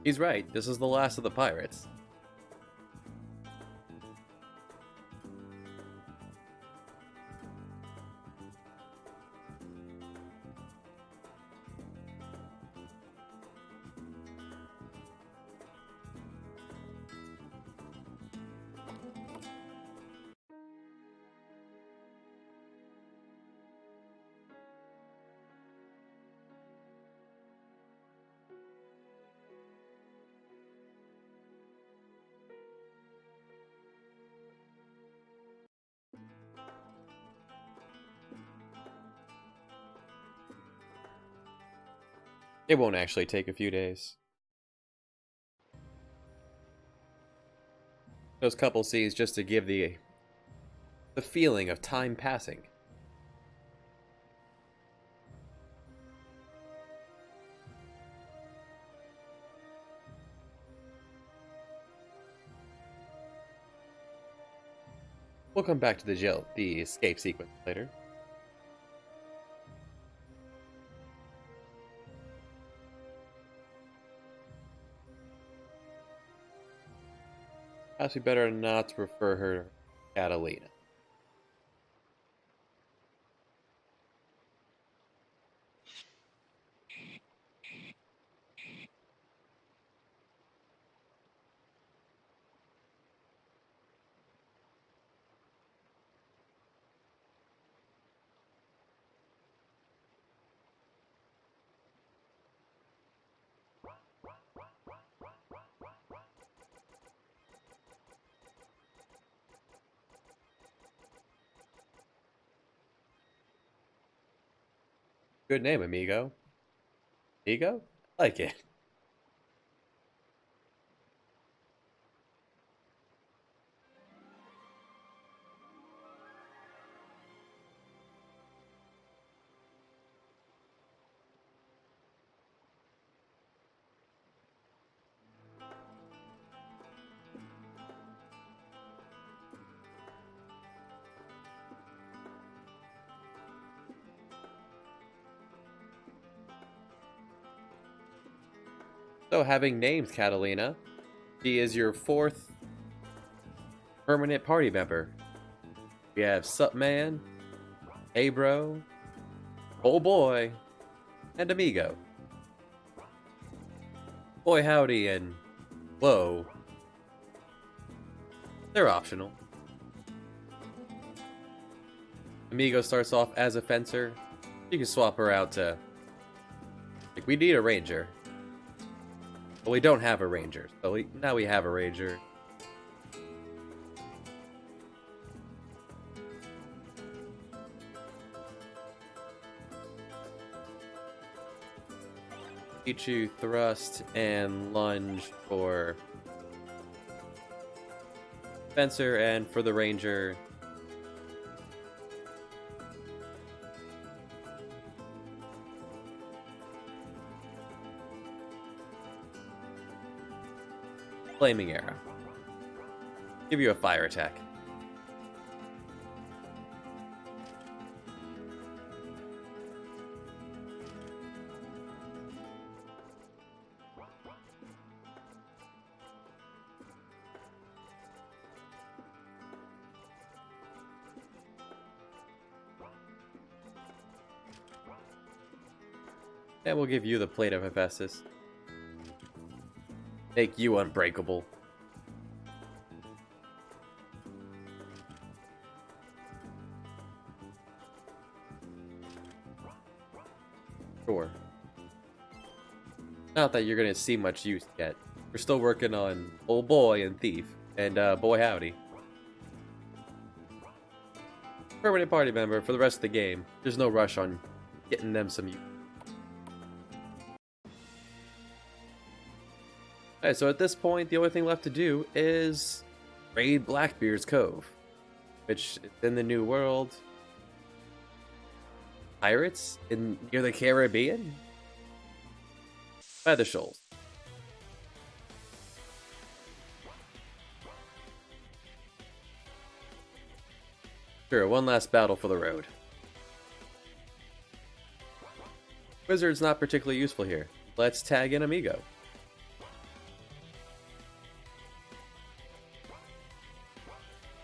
He's right, this is the last of the pirates. It won't actually take a few days. Those couple scenes just to give the feeling of time passing. We'll come back to the escape sequence later. Perhaps we better not refer her to Catalina. Good name, amigo. Amigo? I like it. So, having named Catalina, she is your fourth permanent party member. We have Sup Man, Hey Bro, Oh Boy, and Amigo. Boy Howdy and Whoa. They're optional. Amigo starts off as a fencer. You can swap her out to... Like, we need a ranger. But we don't have a ranger, so now we have a ranger. Teach you thrust and lunge for fencer, and for the ranger, flaming arrow. Give you a fire attack. And we'll give you the plate of Hephaestus. Make you unbreakable. Sure. Not that you're gonna see much use yet. We're still working on Old Boy and Thief, and Boy Howdy. Permanent party member for the rest of the game. There's no rush on getting them some use. Alright, so at this point, the only thing left to do is raid Blackbeard's Cove, which is in the New World. Pirates near the Caribbean? By the shoals. Sure, one last battle for the road. Wizard's not particularly useful here. Let's tag in Amigo.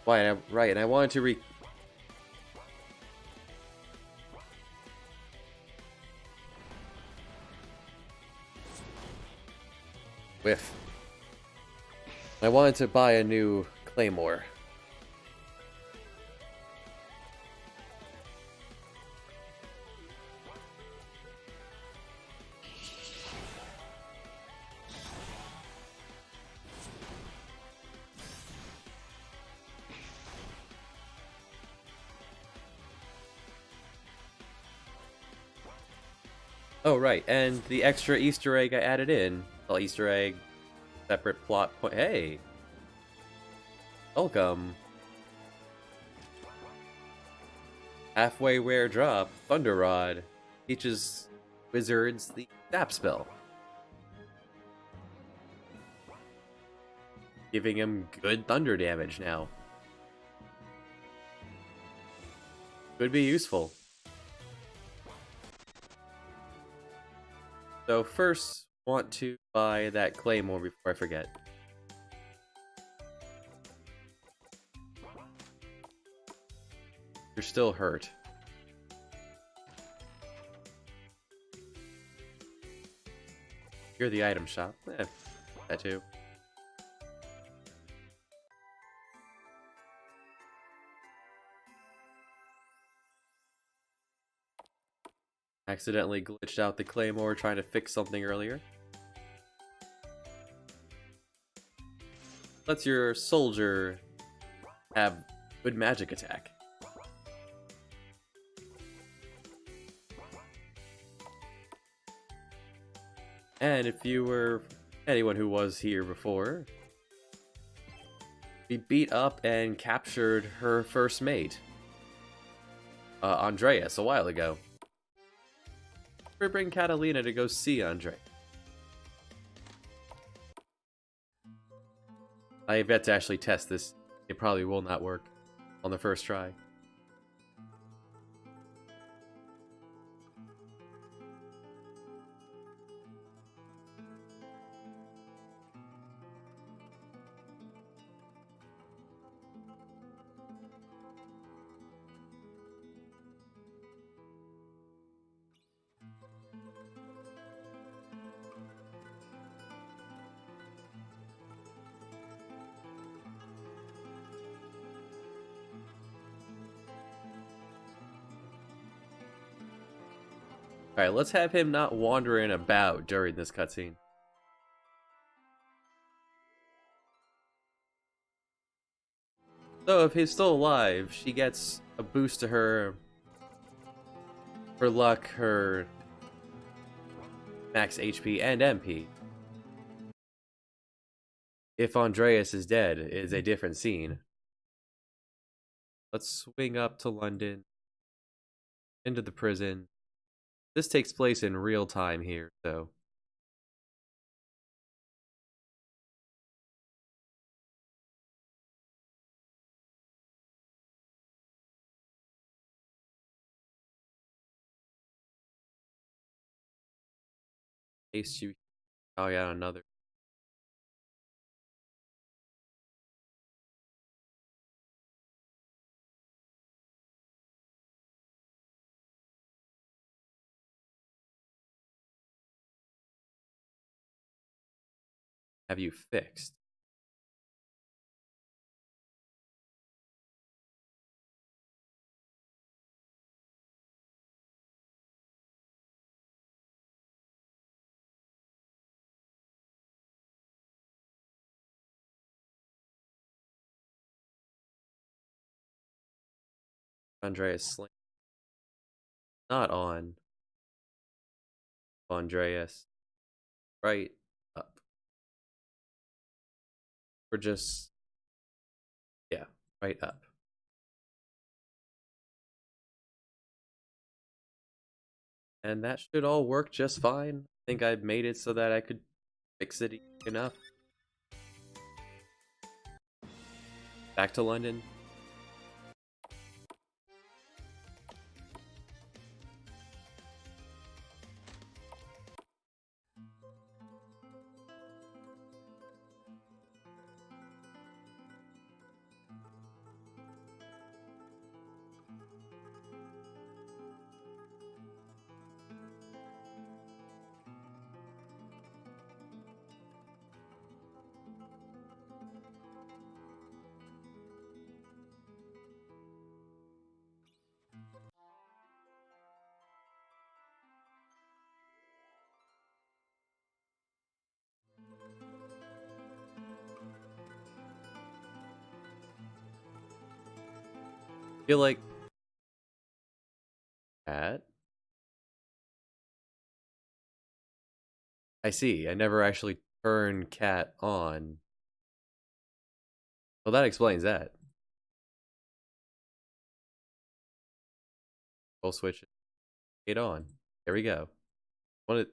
Right, and I wanted to whiff. I wanted to buy a new claymore. Oh, right, and the extra Easter egg I added in. Well, Easter egg, separate plot point. Hey! Welcome! Halfway wear drop, Thunder Rod. Teaches wizards the Zap spell. Giving him good thunder damage now. Could be useful. So first, want to buy that claymore before I forget. You're still hurt. You're the item shop. That too. Accidentally glitched out the claymore trying to fix something earlier. Lets your soldier have good magic attack. And if you were anyone who was here before, we beat up and captured her first mate, Andreas, a while ago. We bring Catalina to go see Andre. I have yet to actually test this. It probably will not work on the first try. Alright, let's have him not wandering about during this cutscene. So if he's still alive, she gets a boost to her luck, her max HP and MP. If Andreas is dead, it is a different scene. Let's swing up to London, into the prison. This takes place in real time here, so. Case you. Oh yeah, another. Have you fixed? Andreas Sling. Not on. Andreas. Right up. Or just. Yeah, right up. And that should all work just fine. I think I made it so that I could fix it enough. Back to London. feel like that. I see. I never actually turned cat on. Well, that explains that. Full switch it on. There we go.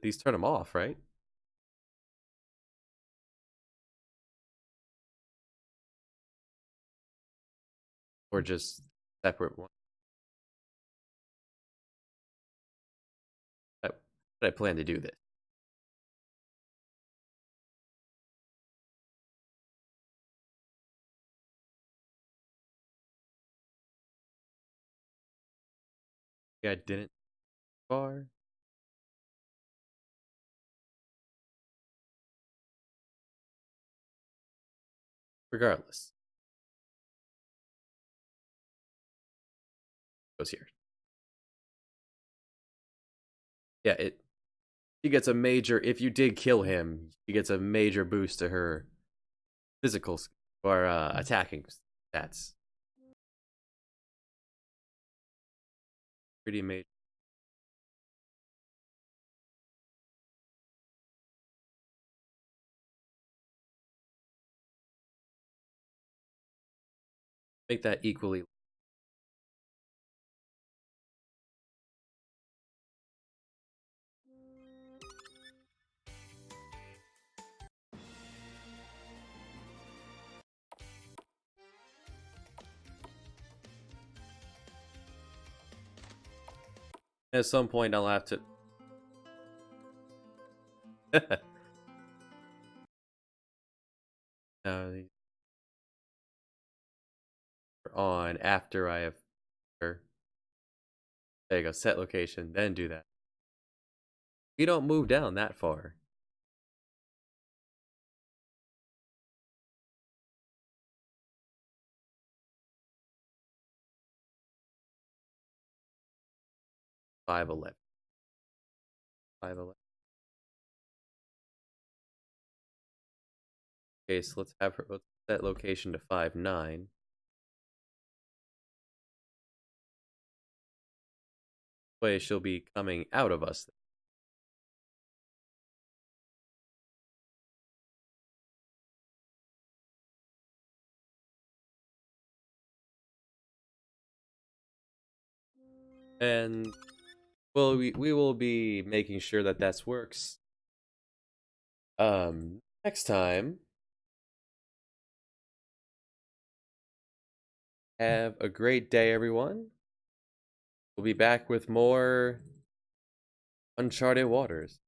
These turn them off, right? Or just separate one? How did I plan to do this? Yeah, I didn't far. Regardless, goes here. Yeah, it. She gets a major. If you did kill him, she gets a major boost to her physical or attacking stats. Pretty major. Make that equally. At some point, I'll have to. These are on after I have. There you go. Set location. Then do that. You don't move down that far. Five 11. 511. Okay, so let's set location to 5-9. Way she'll be coming out of us. And well, we will be making sure that that works. Next time, have a great day, everyone. We'll be back with more Uncharted Waters.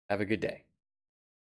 Have a good day.